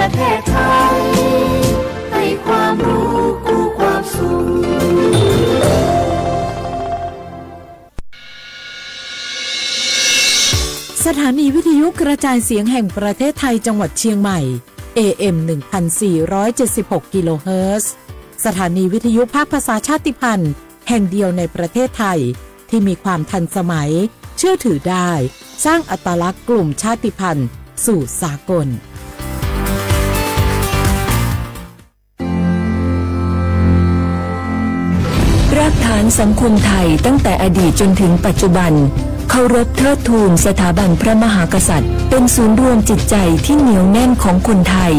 ประเทศไทยให้ความรู้กู้ความสุขสถานีวิทยุกระจายเสียงแห่งประเทศไทยจังหวัดเชียงใหม่ AM 1476 กิโลเฮิรตซ์สถานีวิทยุภาคภาษาชาติพันธุ์แห่งเดียวในประเทศไทยที่มีความทันสมัยเชื่อถือได้สร้างอัตลักษณ์กลุ่มชาติพันธุ์สู่สากลรากฐานสังคมไทยตั้งแต่อดีตจนถึงปัจจุบันเคารพเทิดทูนสถาบันพระมหากษัตริย์เป็นศูนย์รวมจิตใจที่เหนียวแน่นของคนไทย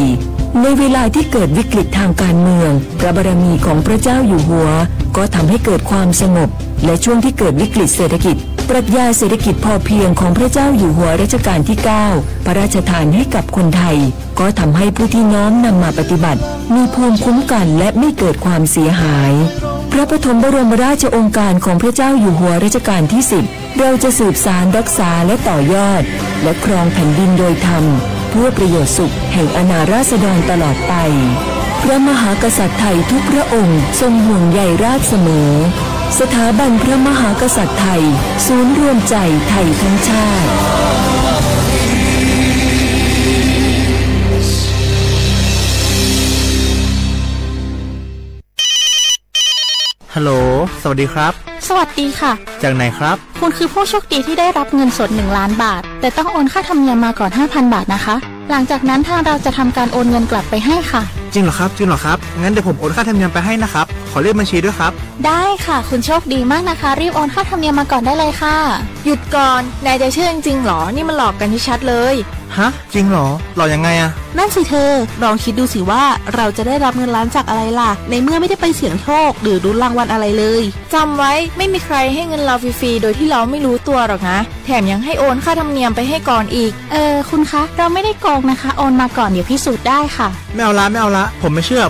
ในเวลาที่เกิดวิกฤตทางการเมืองพระบารมีของพระเจ้าอยู่หัวก็ทำให้เกิดความสงบและช่วงที่เกิดวิกฤตเศรษฐกิจปรัชญาเศรษฐกิจพอเพียงของพระเจ้าอยู่หัวรัชกาลที่ 9พระราชทานให้กับคนไทยก็ทำให้ผู้ที่น้อมนำมาปฏิบัติมีภูมิคุ้มกันและไม่เกิดความเสียหายพระปฐมบรมราชโองการของพระเจ้าอยู่หัวรัชกาลที่ 10เราจะสืบสานรักษาและต่อยอดและครองแผ่นดินโดยธรรมเพื่อประโยชน์สุขแห่งอาณาราษฎรตลอดไปพระมหากษัตริย์ไทยทุกพระองค์ทรงห่วงใยราชเสมอสถาบันพระมหากษัตริย์ไทยศูนย์รวมใจไทยทั้งชาติฮัลโหลสวัสดีครับสวัสดีค่ะจากไหนครับคุณคือผู้โชคดีที่ได้รับเงินสด1 ล้านบาทแต่ต้องโอนค่าธรรมเนียมมาก่อน 5,000 บาทนะคะหลังจากนั้นทางเราจะทำการโอนเงินกลับไปให้ค่ะจริงเหรอครับงั้นเดี๋ยวผมโอนค่าธรรมเนียมไปให้นะครับขอเลขบัญชีด้วยครับได้ค่ะคุณโชคดีมากนะคะรีบโอนค่าธรรมเนียมมาก่อนได้เลยค่ะหยุดก่อนนายจะเชื่อจริงๆหรอนี่มันหลอกกันชัดเลยฮะจริงเหรอหลอกยังไงอะนั่นสิเธอลองคิดดูสิว่าเราจะได้รับเงินล้านจากอะไรล่ะในเมื่อไม่ได้ไปเสี่ยงโชคหรือลุ้นรางวัลอะไรเลยจำไว้ไม่มีใครให้เงินเราฟรีๆโดยที่เราไม่รู้ตัวหรอกนะแถมยังให้โอนค่าธรรมเนียมไปให้ก่อนอีกคุณคะเราไม่ได้โกงนะคะโอนมาก่อนเดี๋ยวพิสูจน์ได้ค่ะไม่เอาละผมไม่เชื่อ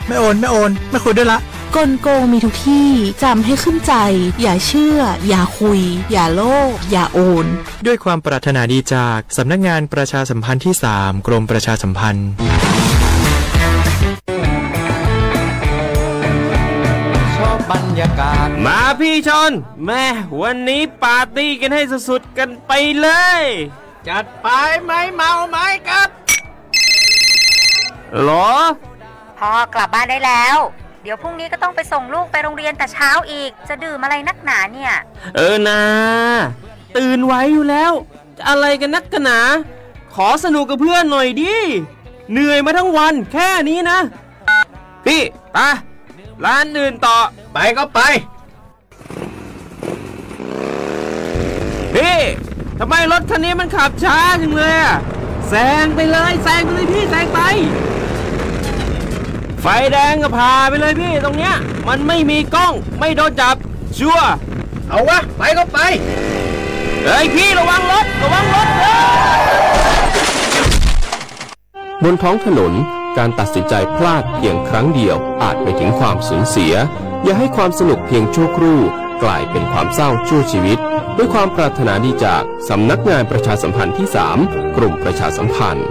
ไม่โอนไม่คุยด้วยละกลโกงมีทุกที่จำให้ขึ้นใจอย่าเชื่ออย่าคุยอย่าโลภอย่าโอนด้วยความปรารถนาดีจากสำนักงานประชาสัมพันธ์ที่ 3 กรมประชาสัมพันธ์ชอบบรรยากาศมาพี่ชนแม่วันนี้ปาร์ตี้กันให้สุดๆกันไปเลยจัดไปไหมเมาไหมครับหรอพ่อกลับบ้านได้แล้วเดี๋ยวพรุ่งนี้ก็ต้องไปส่งลูกไปโรงเรียนแต่เช้าอีกจะดื่มอะไรนักหนาเนี่ยนะตื่นไว้อยู่แล้วจะอะไรกันนักกันหนาขอสนุกกับเพื่อนหน่อยดิเหนื่อยมาทั้งวันแค่นี้นะพี่ไปร้านอื่นต่อไปก็ไปพี่ทำไมรถคันนี้มันขับช้าจังเลยอะแซงไปเลยพี่แซงไปไฟแดงก็พาไปเลยพี่ตรงเนี้ยมันไม่มีกล้องไม่โดนจับชัวร์เอาวะไปก็ไปเฮ้ยพี่ระวังรถบนท้องถนนการตัดสินใจพลาดเพียงครั้งเดียวอาจไปถึงความสูญเสียอย่าให้ความสนุกเพียงชั่วครู่กลายเป็นความเศร้าชั่วชีวิตด้วยความปรารถนาดีจากสำนักงานประชาสัมพันธ์ที่ 3 กรมประชาสัมพันธ์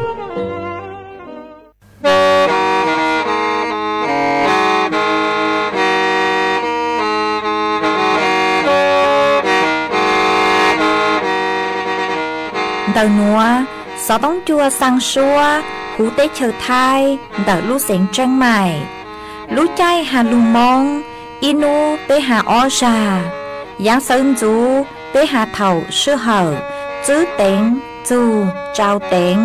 Đầu núa, gió bóng chua sang xua, hú tế chờ thai, đợi lũ xén trăng mày. Lũ chay hà lù mong, inu tế hà o già, giáng sơn chú tế hà thầu sư hở, chữ tên, chú, trao tên,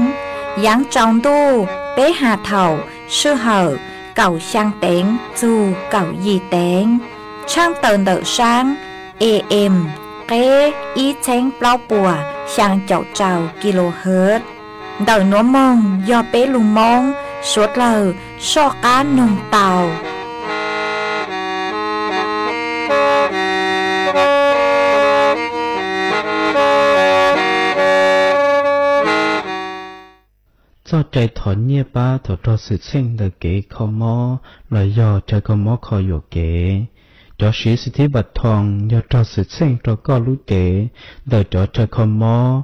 giáng trong tu tế hà thầu sư hở, cầu sang tên, chú, cầu gì tên. Trang tờn đợi sáng, AM, kế ý chén plau bùa, sang chậu trào kHz đời núa mong do bé lùng mong suốt lờ so cá nồng tàu cho trái thอนnhẹ ba thọ cho sự sinh đời kế khó mò lời do trái khó mò khó dụ kế cho sĩ sự thi bạch thong do cho sự sinh cho có lũ kế đời cho trái khó mò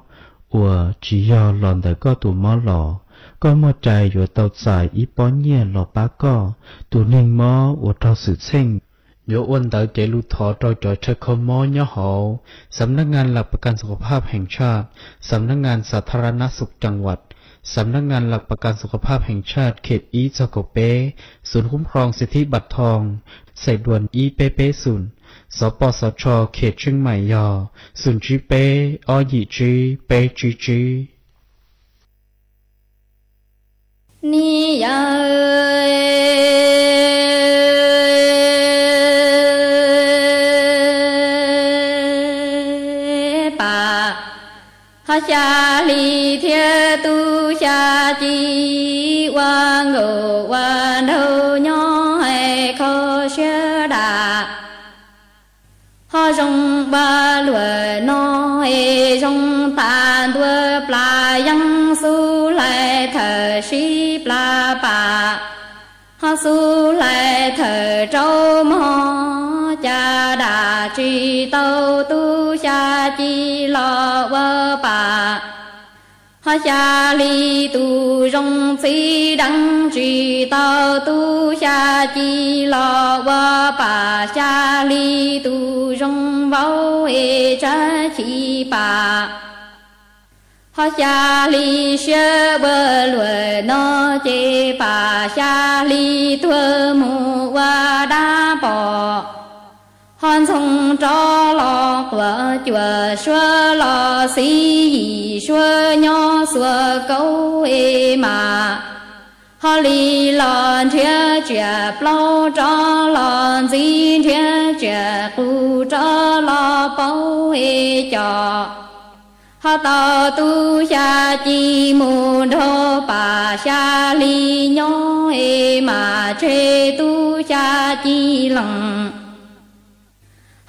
ủa chỉ do lòn đời có tụ mò lò ก็มอใจอยู่เตาสายอีป้อนเยี่ยหล่อป้าก็ตัวหนึ่งมออวดเราสืบเส้งโยอ้วนเต๋อเจลูทอเราจอยเชคอมอย่อหอสำนักงานหลักประกันสุขภาพแห่งชาติสำนักงานสาธารณสุขจังหวัดสำนักงานหลักประกันสุขภาพแห่งชาติเขตอีจโกเปศูนย์คุ้มครองสิทธิบัตรทองใส่ด่วนอีเปเปศูนย์สปสชเขตเชียงใหม่ยอศูนย์จีเปอยีจีเปจีจีนี่ยาชาลีเทียตุชาจีวางโกวานเฮย่อให้เขาเชื่อดาhọ rong ba lúa nói rong tàn đua pla yang su lại thở sĩ pla pa họ su lại thở trâu mò cha đà trì tâu tu cha chi lo vơ pa họ cha li tu rong si đăng trì tâu tu cha chi lo vơ pa cha li tu rong bao e cha chi pa họ cha li sơ bơ lúa nó chê pa cha li thua mù wa đa bò hòn sông cho lo của chùa xua lo xí gì xua nho xua câu e mà họ li lon chia chia plau cho lon gì chia chia cu cho lo bao e cho họ tao tu cha chi mù đô pa cha li nho e mà chê tu cha chi lằng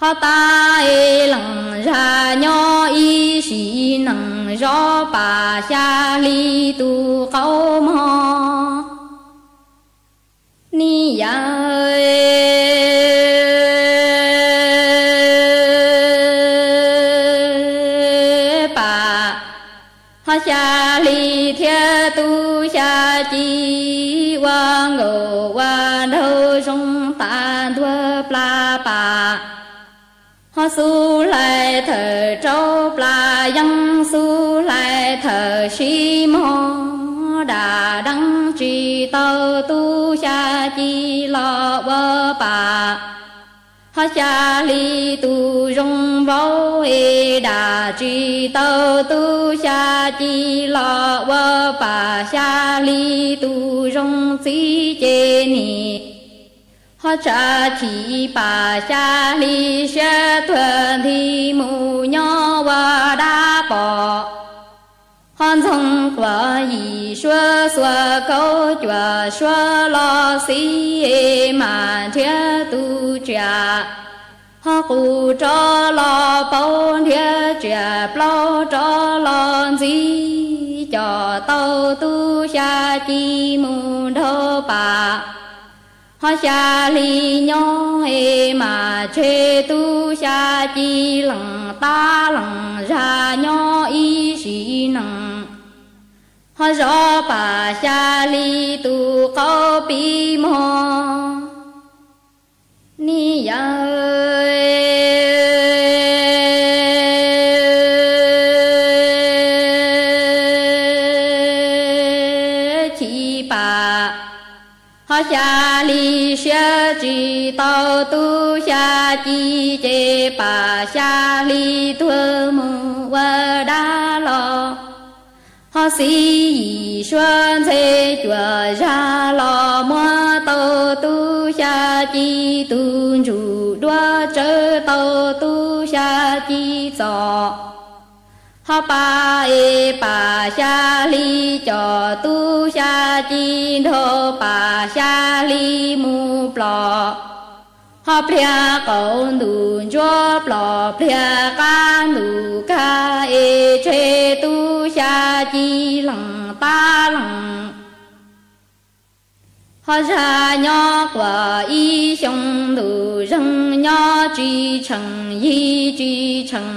họ ta e lằng ra nho y sĩ nằng rõ pa cha li tu câu mò ni ya pa họ cha li thia tu cha chi wang go wa đâu sông ta đua pla pa họ su lại thở trâu pla yang su lại thở sĩ mò đà đăng trì tâu tu cha chi lo vơ pa họ cha li tu rong bao e đà trì tâu tu cha chi lo vơ pa cha li tu rong si chê ni họ cha chi pa cha li sẽ thuần thì mù nho và đa bò hòn sông qua y xua xua câu chùa xua lo xí e mà thia tu cha họ cụ cho lo bao thia cha plau cho lo gì cho tàu tu cha chi mù đô pa họ cha li nho e mà chê tu cha chi lằng ta lằng ra nho y sĩ nằng họ rõ pa cha li tu câu pi mò ni ya chi pa họ cha li sẽ chỉ tao tu cha chi chê pa cha li thua mù wa đa lo họ xí y xuân thế chùa ra lo mua tao tu cha chi tu chủ đua chớ tao tu cha chi cho họ pa e pa cha li cho tu cha chi đô pa cha li mu plo họ plia cầu đủ cho plo plia ca đủ ca e chê tu cha chi lằng ta lằng họ ra nho quả y xong đủ răng nho truy chẳng y truy chẳng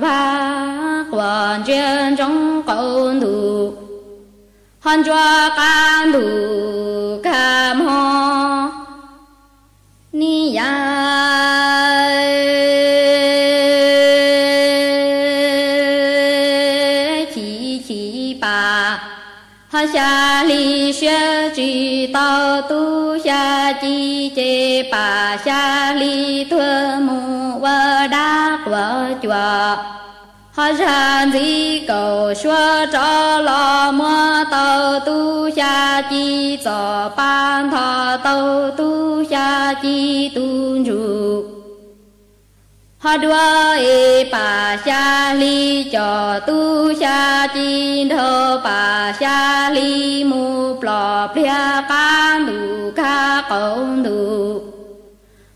và quan trên trong cầu đủ hòn chúa can đủ cam ho ni ya chi ba ha xa li xue chỉ tao tu xa chi chế ba xa li thua mu wa đa của chùa ha ra gì cầu xua cho lo mua tàu tu xa chi cho ban thọ tàu tu xa chi tu ru ha đua e pa xa li cho tu xa chi thơ pa xa li mu plọ plia can đủ ca công đủ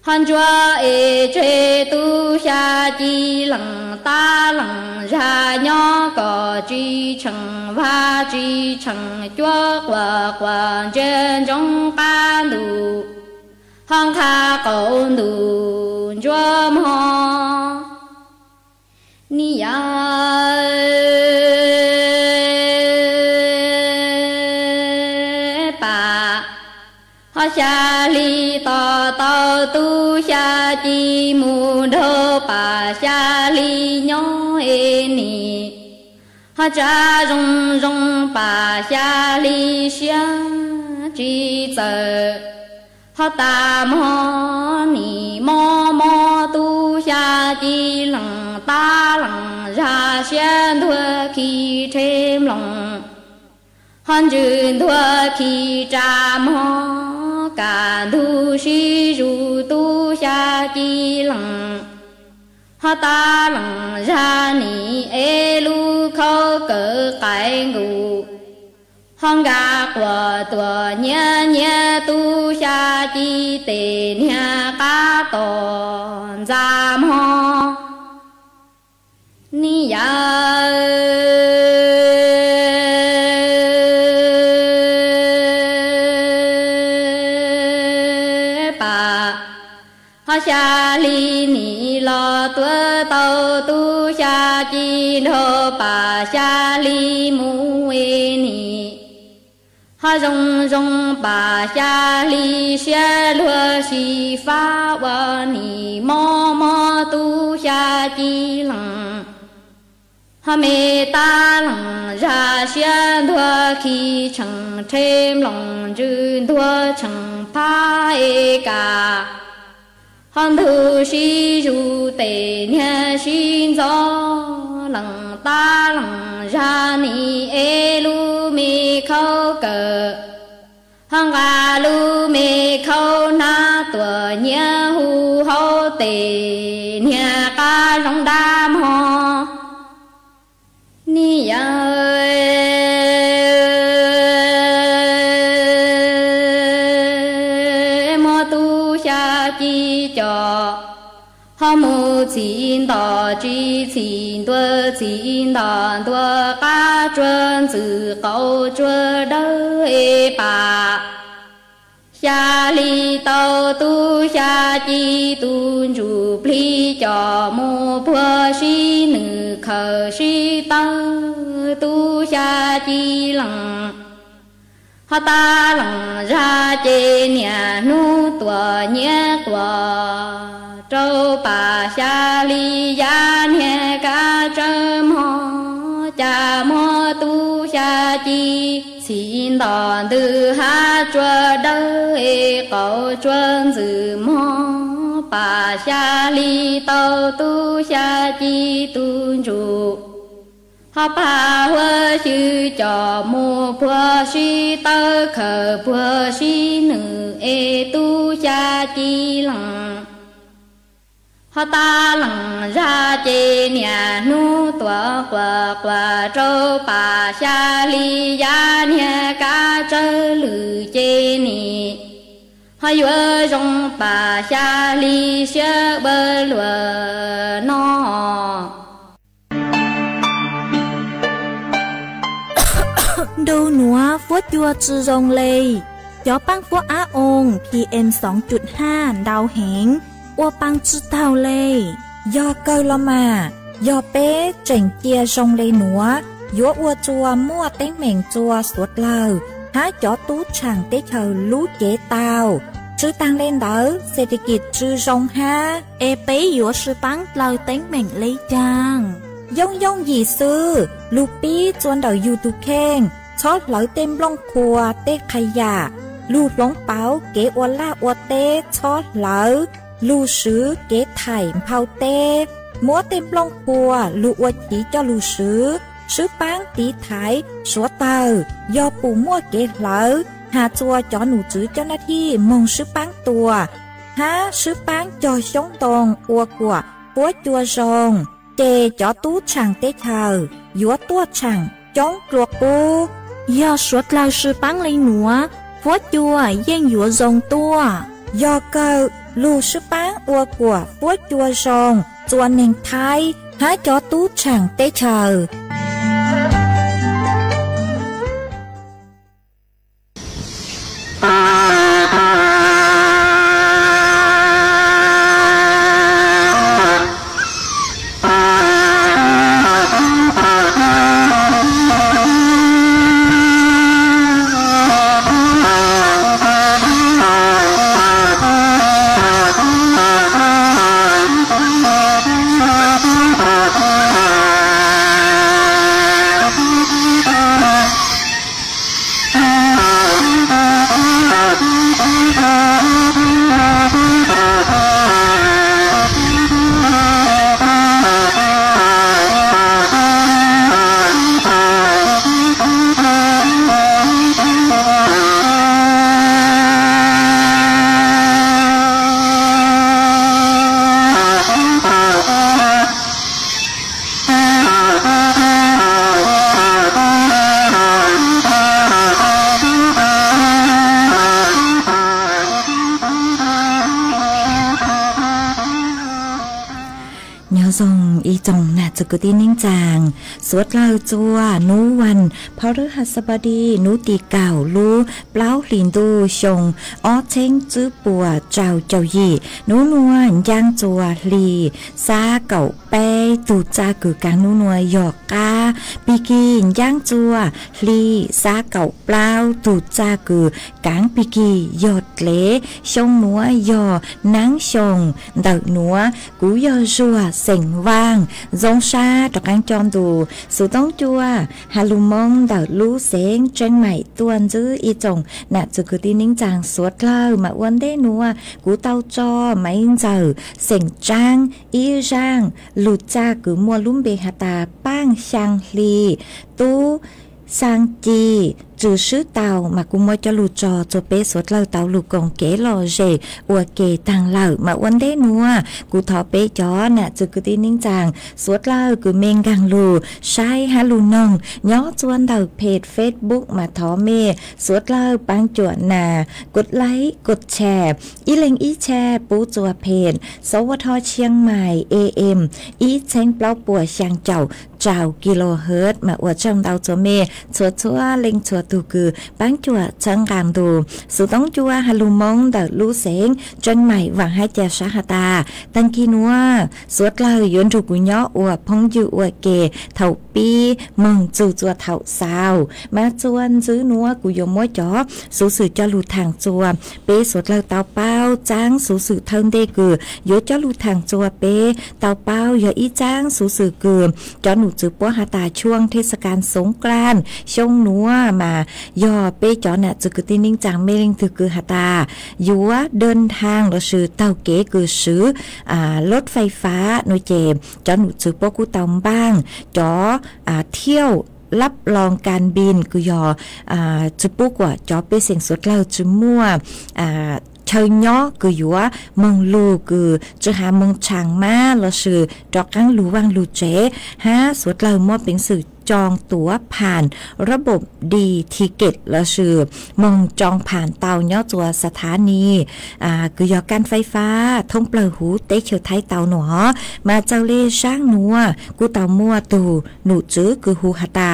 hàn chúa e chế tu xa chi lằng ta lằng ra nhỏ có truy chẳng và truy chẳng chúa quả trên trong can đủ hăng kha công đủ chúa mò ni ya pa ha xa li to tao tu xa chi mu đô pa xa li nhỏ e ni ha cha rong rong pa xa li xia chi giờ ha ta mò ni mò mò tu xa chi lằng ta lằng ra xiên thua khi thêm lòng hàn duyên thua khi cha mò cả thu si ru tu xa chi lằng ha ta lằng ra ni e lu khâu cỡ cái ngủ hong ga của tua nhẹ nhẹ tu xa chi tề nhà cá tòn giam ho ni ya pa ha xa li ni lo tua tàu tu xa chi thô pa xa li mu e ni ha rong rong pa xa li xia lua si pha wa ni mo mo tu xa chi lằng ha mê ta lằng ra xiên thua khi chẳng thêm lòng duyên thua chẳng pha e cả hàn thu si ru tề nhà xin gió lằng ta lằng ra ni e lu mi khâu cờ hằng ga lu mi khâu na tua nhà hu hậu tề nhà ca rong đam ho ni ơi mô tu xa chi cho ha mu chín đỏ chi chín đỏ tua ca chuẩn chữ câu chúa đỡ e pa xa li tàu tu xa chi tu ru pli cho mu phua si nữ khờ si tàu tu xa chi lằng ha ta lằng ra chê nhà nu tua nhé quả trâu pa xa li ya nhé ca trâm ho cha mô tu xa chi xin đòn từ ha chua đỡ e cầu chuan dự mô pa xa li tàu tu xa chi tu ru ha pa hua sư cho mô phua si tơ khờ phua si nữ e tu xa chi lằng ha ta lằng ra chê nhà nu tua quả trâu pa xa li ya nhà ca trơ lử chê ni ha yue rong pa xa li xia bơ lùa no đâu núa vuốt chua chư rong lê gió băng vuốt á ong PM 2.5 đau hẹn ô băng chư tao lê do câu lo mà do bé chỉnh chia rong lê núa ยัวอัวจัวมั่วเต้งเหม่งจัวสวดเลอหาจอตู้ช่างเต้เธอรู้เจเตาชื่อตังเล่นเดอเศรษฐกิจชื่อรงฮาเอเปยัวชื่อปังเราเต้งเหม่งเลยจางย่องหยีซื้อลูกปี้จวนเดอยูทูเข่งชอดเหลาเต็มล่องครัวเต้ขยะลูกหลงเป๋าเก๋อวล่าอวเต้ชอดเหลาลูซื้อเก๋ไถ่เผาเต้มัวเต็มล่องครัวลูอวจีเจ้าลูซื้อปังตีไถสัวเตอยอปูมั่วเก๋เหลาหาจัวจอหนูจื้อเจ้าหน้าที่มงซื้อปังตัวหาซื้อปังจอชงตรงอัวกัวปัวจัวซงเจจอตู้ช่างเต้เธอยัวตัวช่างจ้องกลัวปูยอสวดเราซื้อปังเลยหนัวปัวจัวเย่งยัวซงตัวยอเกอลูซื้อปังอัวกัวปัวจัวซงจวนเน่งไทยหาจอตู้ช่างเต้เธอจงน่ะจะกุตินิ่งจางสวดเล่าจัวนูวันพฤหัสบดีนูตีเก่าลูเปล่าลินดูชงอ้อเช้งจื้อปัวเจ้ายี่นูนวลย่างจัวลีซาเก่าเป้ตูจากือกางนูนวลหยอกกาปีกีย่างจัวลีซาเก่าเปล่าตูจากือกางปีกีหยดเละชงนัวยอนังชงเดานัวกูยอจัวเสียงว่างดงซาตอกางจอมดูสุต้องจัวฮาลุมงเดาลูเสียงเจงใหม่ตวนจื้ออีจงน่ะจะคือที่นิ่งจางสวดเล่ามาวันได้นัวกูเต้าจอไม่เจอเสียงจางอีจางหลุดจากือมัวลุ่มเบหตาป้างช่างลีตู้สังจีจื้อซื้อเตามากุมจะหลุดจอจะเปสวดเล่าเตาหลุดกงเก๋รอเจอวเกตังเล่ามาวันได้นัวกูทอเปจอน่ะจะคือที่นิ่งจางสวดเล่ากูเมงกังลูใช้ฮาลูนงย้อจวนเดาเพจเฟซบุ๊กมาทอเมสวดเล่าปังจวนนากดไลค์กดแชร์อีเล็งอีแชร์ปูจัวเพจสวทเชียงใหม่ AM อีเช้งเปล่าปัวช่างเจ้ากิโลเฮิรตซ์มาอวดช่างเดาจัวเมชัวเล็งชัวตูคือปังจัวช่างกางดูสุต้องจัวฮาลูมงเดาลูเสงจนใหม่หวังให้เจ้าสาหตาตังกีนัวสวดเล่าย้อนถูกกุญยออวดพงยูอวดเกเท่าปีมึงจูจัวเท่าสาวมาจวนซื้อนัวกุยมวยจอสูสื่อเจ้าลูทางจัวเปสวดเล่าเตาเป้าจ้างสูสื่อเทิงเดกือยเจ้าลูทางจัวเปเตาเป้ายออีจ้างสูสื่อเกือจอหนูจือปัวหาตาช่วงเทศกาลสงกรานต์ชงนัวมายอเป้จอน่ะจือกุตินิ่งจางเมลิงถือคือหาตายัวเดินทางเราซื้อเตาเก๋คือซื้อรถไฟฟ้าหนูเจมจอหนูจือปัวกูเตาบ้างจอเที่ยวรับรองการบินคือยอจุปุ๊กว่าจอเป้เสียงสดเล่าจุมั่วเชยย่อคืออยู่ว่าเมืองลูคือจะหาเมืองช่างมาเราสื่อดอกกังลูวังลูเจฮะสวดเรามั่วเป็นสื่อจองตั๋วผ่านระบบดีทิเก็ตเราสื่อมองจองผ่านเตาย่อตัวสถานีคือยอการไฟฟ้าท่งเปลือหูเตะเขียวไทยเตาหนอมาเจ้าเล่ช่างนัวกูเตามั่วตูหนูจื้อคือหูหาตา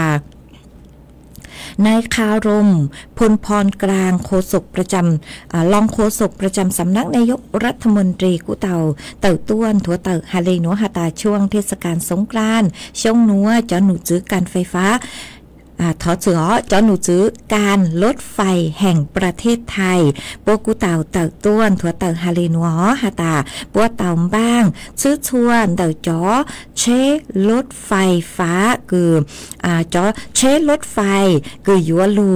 นายคารมพลพรกลางโฆษกประจำรองโฆษกประจำสำนักนายกรัฐมนตรีกุเต่าต้วนถั่วเต่าฮาเลนัวฮาตาช่วงเทศกาลสงกรานต์ช่วงนัวจอหนูจื้อการไฟฟ้าทอเสือจอหนูจื้อการรถไฟแห่งประเทศไทยปัวกุเต่าต้วนถั่วเต่าฮาเลนัวฮาตาปัวเต่าบ้างซื้อชวนเต่าจอเชรถไฟฟ้าคือจอเชรถไฟคือยัวลู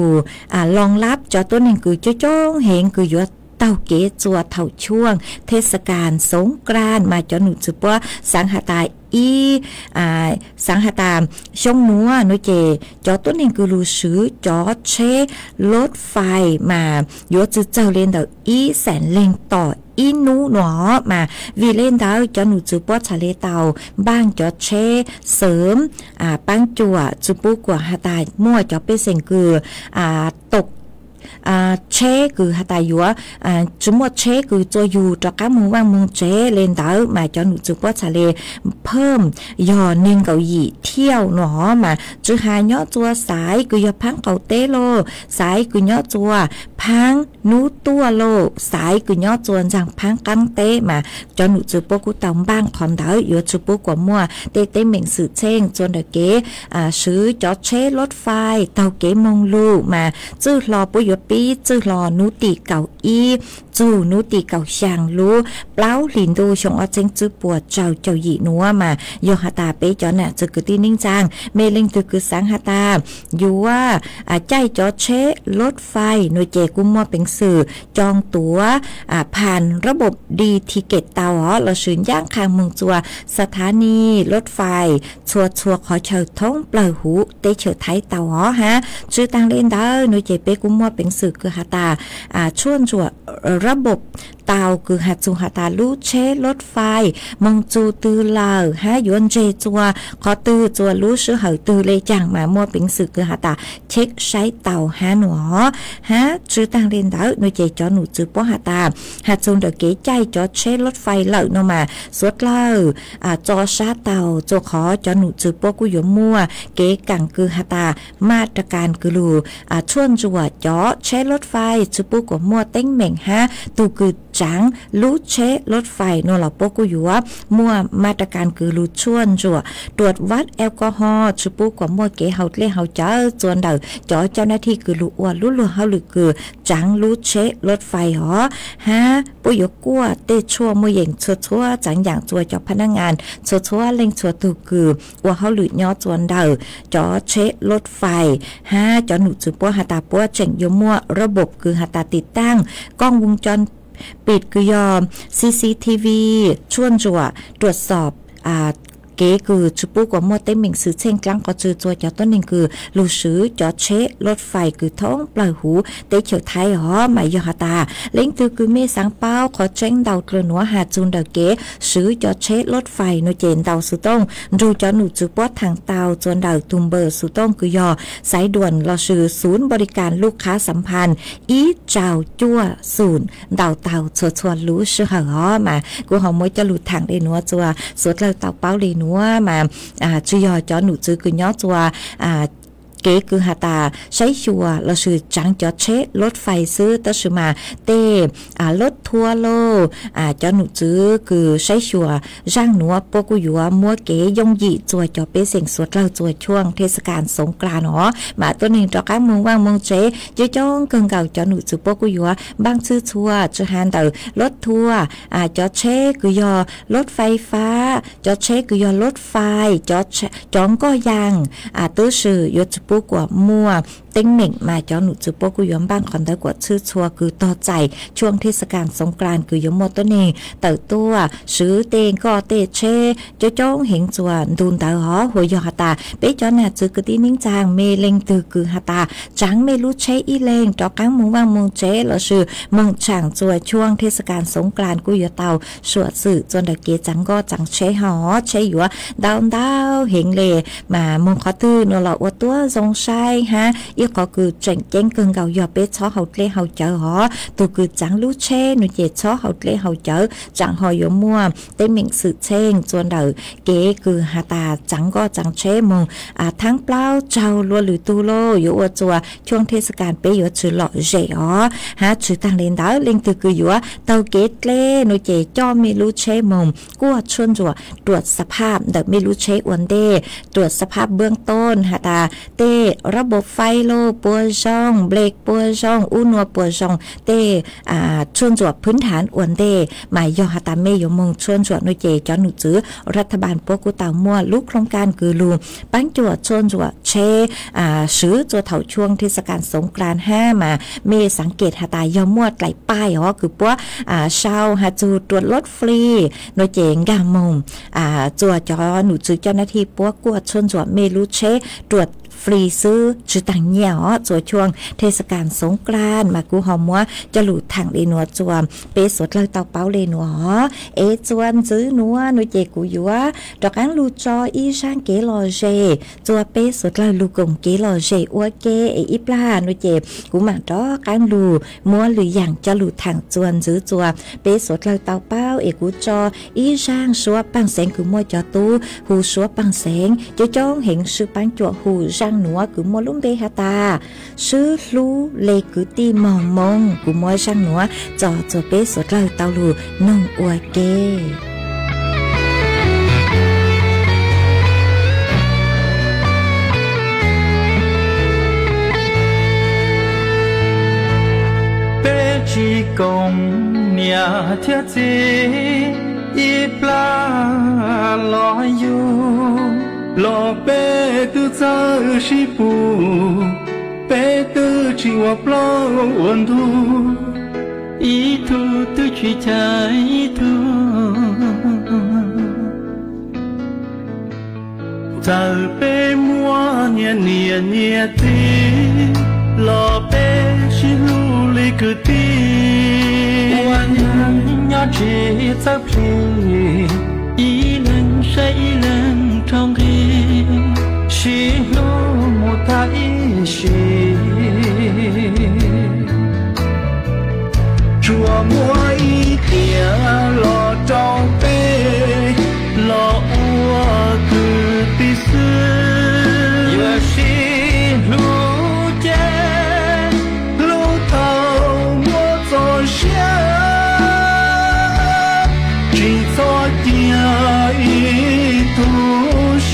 รองรับจอตัวหนึ่งคือจ้องเฮงคือยัวเต่าเก๋จัวเท่าช่วงเทศกาลสงกรานต์มาจอหนูจื้อปัวสังหตาสังหตามช่องนัวนุเจจอต้นเองคือรูซื้อจอเชรถไฟมาโยจื้อเจ้าเล่นเดาแสนเล่งต่อนูหนอมาวีเล่นเดาจอหนูจื้อปัวทะเลเต่าบ้างจอเชเสริมปังจัวจื้อปูกว่าหตามั่วจอเป็นเสียงคือตกเชคือหาตายัวจุดเชคือตัวอยู่จากการมือว่างมือเจเล่นดาวมาจอหนูจุดว่าทะเลเพิ่มย่อหนึ่งเกาหลีเที่ยวหนอมาจุดหายอตัวสายคือยอพังเกาเตโลสายคือยอตัวพังนูตัวโลสายคือยอตัวจังพังกันเตมาจอหนูจุดปกุตองบ้างคอนดาวอยู่จุดปกว่ามัวเตเหม่งสื่อเช่งจนเดเก๋ซื้อจอเชรถไฟเตาเก๋มงลูมาจื้อรอปุยปีจื้อรอนุติเก่าจูนุติเก่าช่างรู้เปล่าหลินดูชงอเจงจื้อปวดเจ้าหยีนัวมาโยหตาเปจอน่ะจะคือที่นิ่งจางเมลิงตือคือสังหตาอยู่ว่าใจจอเชรถไฟหน่วยเจกุมมัวเป็นสื่อจองตั๋วผ่านระบบดีทิเกตเตาเราซื้อย่างคางเมืองจัวสถานีรถไฟชัวขอเชิญท้องเปล่าหูเตเชิญไทยเตาฮะชื่อตังเล่นได้หน่วยเจเปกุมมัวเป็นสื่อคือหตาชวนจัวระบบเตาคือหัดจูหัตาลูเชรถไฟมงจูตือลาวฮะยวนเจจัวขอตือจัวลูซื้อเหอตือเลยจังมามัวเป็นสื่อคือหัตาเช็คใช้เตาฮะหนูฮะชื่อตังเรียนดาวหนูเจจอหนูจื้อป้อหัตาหัดจูเดเก๋ใจจอเชรถไฟเหล่าโนมาสวดเล่าจอชาเตาจอขอจอหนูจื้อป้อกุยมัวเก๋กังคือหัตามาตรการคือลูชวนจัวจอเชรถไฟจื้อปุกว่ามัวเต้งเหม่งฮะตูคือจังลูเชรถไฟโนหลับปกุยัวมัวมาตรการคือลูชวนจัวตรวจวัดแอลกอฮอล์จุปุกว่ามัวเก๋เฮาเล่เฮาเจ้าจวนเดาจอเจ้าหน้าที่คือลูอ้วนลูเฮาหรือคือจังลูเชรถไฟหอฮะปุยกัวเตชัวมัวเย่งชัวจังอย่างจัวจอพนักงานชัวเล่งชัวตูคือว่าเฮาหรือย่อจวนเดาจอเชรถไฟฮะจอหนูจุปัวหาตาปัวเจ๋งยมัวระบบคือหาตาติดตั้งกล้องวงจรปิดคือยอม CCTV ชวนจัวตรวจสอบเก๋คือจุปุกว่ามัวเต้มิงซื้อเช่งกลางก็จือตัวจอต้นหนึ่งคือลูซื้อจอเชรถไฟคือท้องปล่อยหูเตเฉียวไทยหอหมายยอตาเล้งตือคือเมสังเป้าขอเจ้งเดาเกลือหนัวหาจูนเดาเก๋ซื้อจอเชรถไฟโนเจนเดาสุต้องดูจอหนูจุปวดทางเตาจนเดาตุมเบอร์สุต้องคือยอสายด่วนเราซื้อศูนย์บริการลูกค้าสัมพันธ์เจ้าจั่วศูนย์เดาเตาชวนรู้ซื้อหอมากูหอมมวยจะหลุดทางเดนัวจัวสวดเราเตาเป้าเดนัวมาจุยอจอหนูจื้อคือย้อจัวเก๋คือหาตาใช้ชัวเราซื้อจังจอเชรถไฟซื้อตัชมาเต้รถทัวร์โลจอหนูจื้อคือใช้ชัวร่างหนัวปกุยัวมัวเก๋ยงหยีจัวจอเป้เสียงสวดเราจัวช่วงเทศกาลสงกรานต์หอมาตัวหนึ่งจอก้างเมืองว่างเมืองเจ๊จ้องเกิงเก่าจอหนูจื้อปกุยัวบางซื้อชัวจะหันเตอรถทัวร์จอเชคือยอรถไฟฟ้าจอเชคือยอรถไฟจองก็ยังตื้อสื่อยศปุกว่ามัวเต็งเหม่งมาจอหนูจุปกุยมบ้างคอนได้กว่าชื่อชัวคือต่อใจช่วงเทศกาลสงกรานต์คือยมโมตัวเองเต่าตัวซื้อเตงก็เตเชจ้องเห็นจวนดูนเต่าหอหัวยอหตาเป๊ะจอน่ะจือกตีนิ่งจางเมเลงตือคือหตาจังเมรู้เชอีเลงจอกังมุงว่างมุงเจแล้วซื้อมุงช่างจวนช่วงเทศกาลสงกรานต์กุยเต่าสวดสื่อจนเดเกจังก็จังเชหอเชหยัวดาวเห็นเลยมามุงขอตื้อโนเราอวดตัวใจ sông sai ha yêu có cứ trận chén cơn gạo giò bé chó hậu lê hậu chợ họ tụ cứ trắng lú che nụ chè chó hậu lê hậu chợ chẳng hỏi yếu mua tên mình sự chen chuồn đầu kế cứ hà ta trắng go trắng che mông tháng bao trâu lúa lử tu lô yếu ở chùaช่วงเทศกาลไปอยู่ชื่อหล่อเจ๋อฮะชื่อต่างเลนดาวเลงตือคืออยู่เตาเกตเล่นเจจ้อไม่รู้เชมงกู้ชวนจั่วตรวจสภาพเด็กไม่รู้เชอวันเดตรวจสภาพเบื้องต้นฮะตาเตระบบไฟโลปัวช่องเบรกปัวช่องอุนัวปัวช่องเตชวนจั่วพื้นฐานวันเดหมายยอฮะตาไม่ยมงชวนจั่วเจจ้อหนุจื้อรัฐบาลปัวกูเต่ามัวลุกโครงการคือลูปั้นจั่วชวนจั่วเชซื้อจั่วเถาช่วงเทศกาลสงกรานต์5มาเมสังเกตหาตายอมมวดไหลป้ายคือปัวเช่าหาจูตรวจรถฟรีโดยเจงกามงจั่วจอหนูจื้อเจ้าหน้าที่ปัวกวดชนจั่วเมลุเชตรวจฟรีซื้อจุดต่างเหี่ยวจั่วช่วงเทศกาลสงกรานต์มากูหอมมัวจะหลุดทางเลนัวจั่วเปสดเลยเตาเป้าเลนัวจวนซื้อนัวโดยเจกูอยู่ว่าดอกอังลูจออีช่างเกลอเจจั่วเปสดเลยลูกงเกลอเจอัวเกอีปลาโดยเจกูมาดอกอังลูมัวหรืออย่างจะหลุดทางจวนซื้อจั่วเปสดเลยเตาเป้ากูจออีช่างชัวปังแสงคือมัวจอตู้หูชัวปังแสงจะจ้องเห็นซื้อปังจั่วหูช่างหนัวคือมัวลุ่มเบฮาตาซื้อลูเลคือตีมองมงกูมัวช่างหนัวจอจั่วเปสดเลยเตาลูนงอัวเกchỉ công nhà thiết gì ít la lo yêu lo bé tư giờ chỉ bu bé tư chỉ học lo ôn thu ý thu tư chỉ trái thu giờ bé mua nhẹ tí lo bé chỉ lu li cứ tíวันยอดเจ็ดสับเพลอีหนึ่งใช่อีหนึ่งทองรีชีโลมุตาอีชีชัวมัวอีเดียรอจองเป้รออัวคือปีซื้ออย่าชีลูเจลูเท่ามัวโซเชีย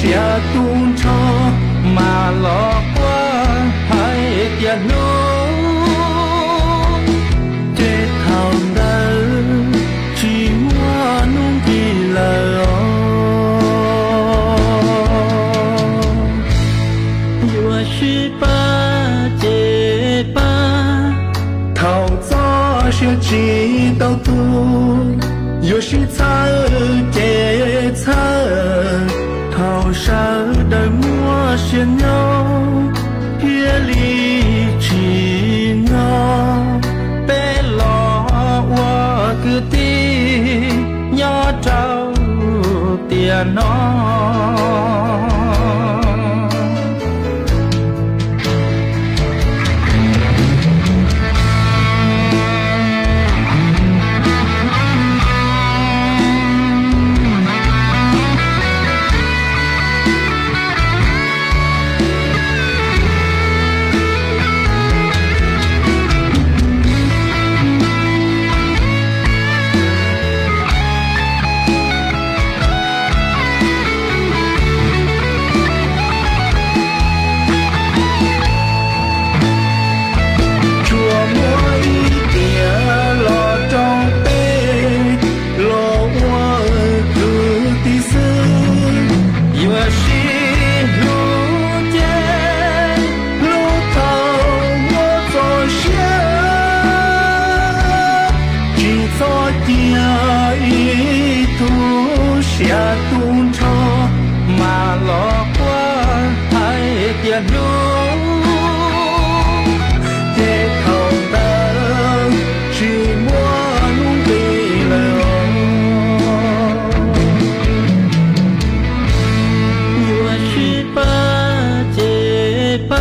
下东车马老瓜还点路，这头的寂寞弄的了又是八结巴，头早些知道多，又是擦结擦。好少的陌生人，别离奇呢，别老我个的要找点呢。下东车马老瓜还点路，这头的寂寞弄对了，我是八结巴。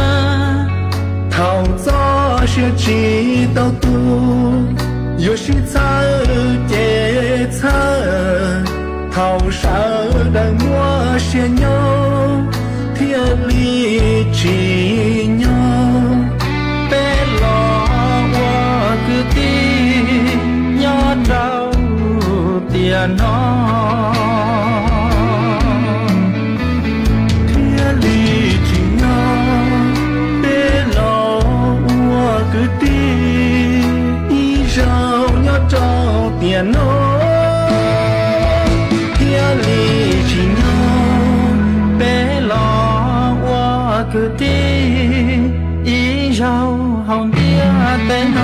些知道多，有时才节操，头上的我些鸟，天里只鸟，别老我个地鸟找点喏。天喏，天里只鸟，别老我个地，一绕好地带喏。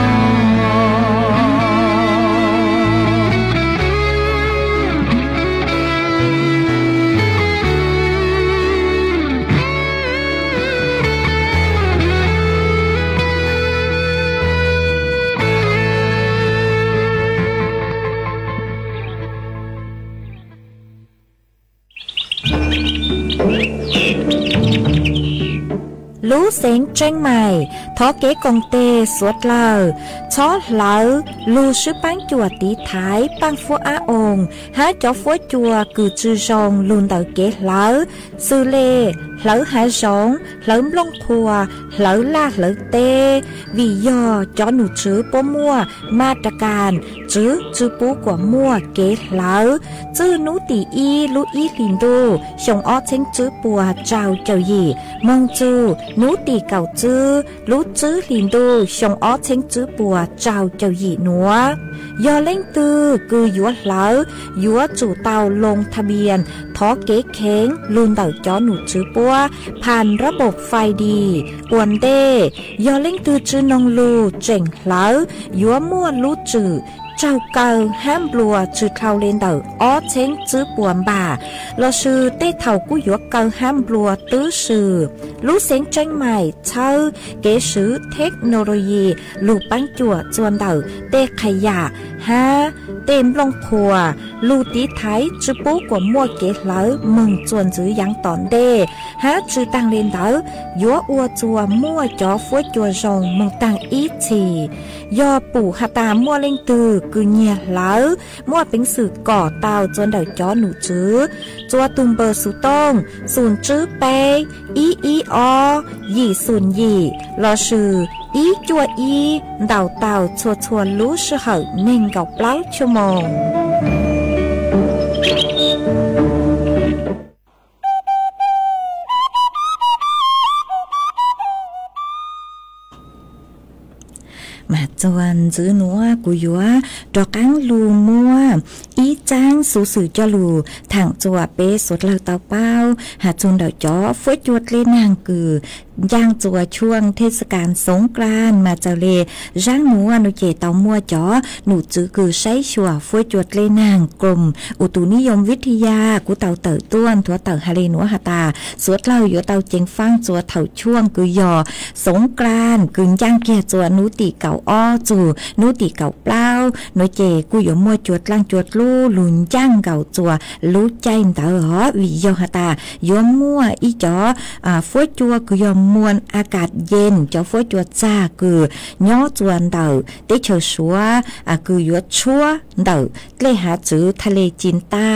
lũ sáng tranh mày thó kế công tê suốt lờ chó lỡ lù sư bán chùa tí thái bán phú á ồn há chó phú chùa cử chư rong luôn tờ kế lỡ sư lê lỡ há rong lỡ lông khùa lỡ la lỡ tê vì do chó nụ chứ bố mua ma trà càn chứ bố của mua kế lỡ chứ nụ tỷ y lũ y lìn đô xong ó chênh chứ bùa trao chào gì mong chư nú tì cầu chư lú chư lìn đô xong ó chênh chư bùa trao chào gì nữa do lên tư cứ dúa lỡ dúa chủ tàu lงทะเบียนท้อเก๋เค้งลุนเต่าจ้อหนูจื้อปัวผ่านระบบไฟดีอวนเด้ยอเล่งตือจื้อนงลูเจ๋งเหลายัวมั่วลูจื้อเจ้าเก่าห้ามบัวจื้อเท่าเล่นเต่าอ้อเช้งจื้อปวนบ่าเราซื้อเต้เท่ากู้ยัวเก่าห้ามบัวตื้อซื้อลูเสียงจังใหม่เช่าเก๋ซื้อเทคโนโลยีลูกปังจั่วจวนเต่าเต้ขยะฮะเต็มลงพัวลูตีไทยจื้อปูกว่ามั่วเก๋เหลามึงจวนจื้อยังตอนเด้ฮะจื้อตังเล่นเต่ายัวอัวจัวมั่วจ่อฟัวจัวรองมึงตังอีชียอปู่หาตามั่วเล่งตือคือเงียเหลามั่วเป็นสื่อก่อเตาจวนเต่าจ้อหนูจื้อจัวตุงเบอร์สุต้องศูนย์จื้อเปอีอยี่ศูนย์ยี่รอชื่ออีจัวอีเต่าเต่าชัวรู้ชื่อเหอเน่งกับเล้าชั่วโมงมาจวนจื้อหนัวกุยัวดอกอังลูมัวอีจ้างสูสื่อจลูทางจัวเปสดเลาเตาเป้าหาจนเดาจ้อฟุ้ยจวดเล่นนางกือย่างจัวช่วงเทศกาลสงกรานต์มาเจเลร่างหนูอนุเจเตามัวจ้อหนูจื้อคือใช้ชัวฟุ้ยจวดเล่นนางกลมอุตุนิยมวิทยากูเตาเต๋อต้วนทัวเต๋อฮาเลหนัวหาตาสวดเล่าอยู่เตาเจงฟังจัวเถาช่วงคือยอสงกรานต์กึ่งย่างเกียจัวนูตีเก่าอ้อจูนูตีเก่าเปล่าหนูเจกูอยู่มัวจวดล่างจวดลู่ลุนย่างเก่าจัวรู้ใจเต๋อหอวิโยหาตายอมัวอีจ้อฟุ้ยจัวคือยอมวนอากาศเย็นจ้อฟุ้ยจัวจ้าคือย้อจวนเต๋อเตเชอชัวคือยัวชัวเต๋อเลหาจื้อทะเลจีนใต้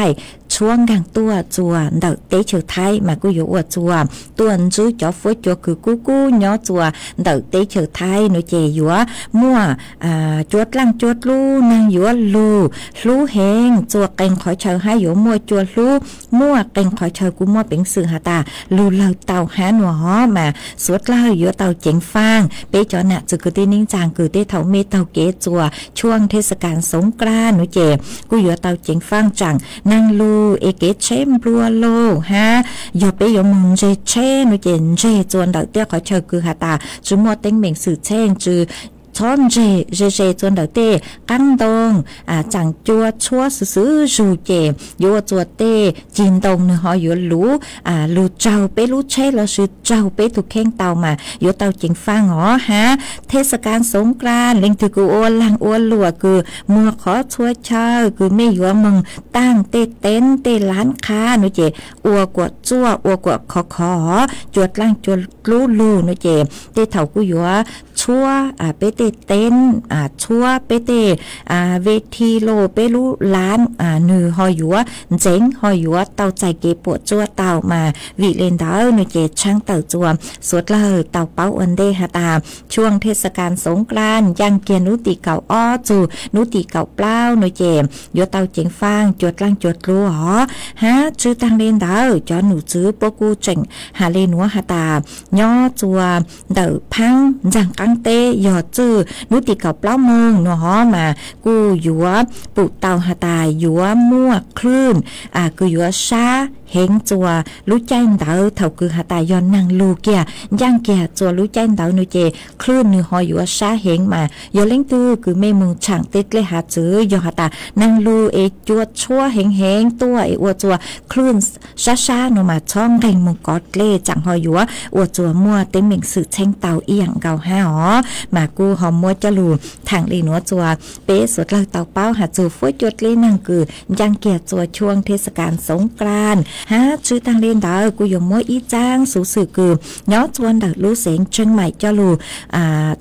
ช่วงกลางตัวจัวเดาเตเชอไทยมากูอยู่อวดจัวตัวจื้อจ่อฟุ้ยจัวคือกู้ย้อจัวเดาเตเชอไทยหนูเจยัวมั่วจวดล่างจวดลู่นางยัวลู่แหงจัวเก่งขอเชอให้ยัวมั่วจวดลู่มั่วเก่งขอเชอกูมั่วเป็นสื่อหาตาลู่เราเต่าหาหนัวหอมาสวดเล่ายัวเต่าเจ๋งฟางเปจ่อหนักจือคือตีนิ่งจางคือเตเถาเมเต่าเกจัวช่วงเทศกาลสงกรานต์หนูเจกูยัวเต่าเจ๋งฟางจังนางลู่เอเกเชมบลัวโลฮะยอไปยอมงเจเชนเจนเจจวนเดาเตี้ยขอเชอคือหาตาจุมัวเต็งเหม่งสื่อเช่นจือช ช้อนเจจวนเดเต้กั้งตงจังจัวชัวซื้อจูเจยัวจัวเต้จีนตงเนื้อหอยยัวรู้รู้เจ้าไปรู้เช่เราซื้อเจ้าไปถูกแข้งเตามายัวเตาจิงฟังอ๋อฮะเทศกาลสงกรานต์เล่งถือกูอ้วนลังอ้วนหลัวคือมัวขอช่วยเช่าคือไม่ยัวมึงตั้งเต้นเต้ร้านค้าหนูเจอัวกวดจั่วอัวกวดขอจวดล่างจวดลู่หนูเจเต้เถากูยัวชัวไปเต้นชัวไปเเวทีโลไปรู้ร้านหนือหอยยัวเจ๋งหอยยัวเตาใจเก็บปวดจั่วเตามาวิเลนดาวหนูเจช่างเต่าจัวสวดเลยเต่าเป้าอันเดฮตาช่วงเทศกาลสงกรานต์ยังเกียนุติเก่าอ้อจูนุติเก่าเปล่าหนูเจยัวเตาเจ๋งฟางจวดล่างจวดรู้หอฮะจื้อตังเลนดาวจอหนูจื้อปกูเจ๋งหาเลนัวฮตาย่อจัวเต่าพังจังกังเตยอจื้อนุติเก่าเปล่าเมืองหนูหอมากูยัวปุเตาฮตายัวมั่วคลื่นกูยัวชาเฮงจัวรู้ใจเต๋อเท่าคือหาตายอนนางลูเกียย่างเกียจัวรู้ใจเต๋อหนูเจคลื่นหนูหอยยัวชาเฮงมายอเล่งตื้อคือไม่มึงช่างติดเลยหาจื้อยอหาตานางลูจวดชั่วเฮงตัวอวดจัวคลื่นชาหนูมาช่องแรงมึงกอดเล่จังหอยยัวอวดจัวมั่วเต็มเหม่งสื่อเช่งเต๋อเอียงเก่าห้าหอมากูหอมมัวจะลูทางลีนัวจัวเป๊ะสุดเลยเต๋อเป้าหาจื้อฟุ้ยจวดเล่นางคือย่างเกียจัวช่วงเทศกาลสงกรานต์ฮะชื่อทางเล่นดาวกูยมมัวอีจ้างสูสื่อคือย้อนจวนดักรู้เสียงเชียงใหม่เจ้าลู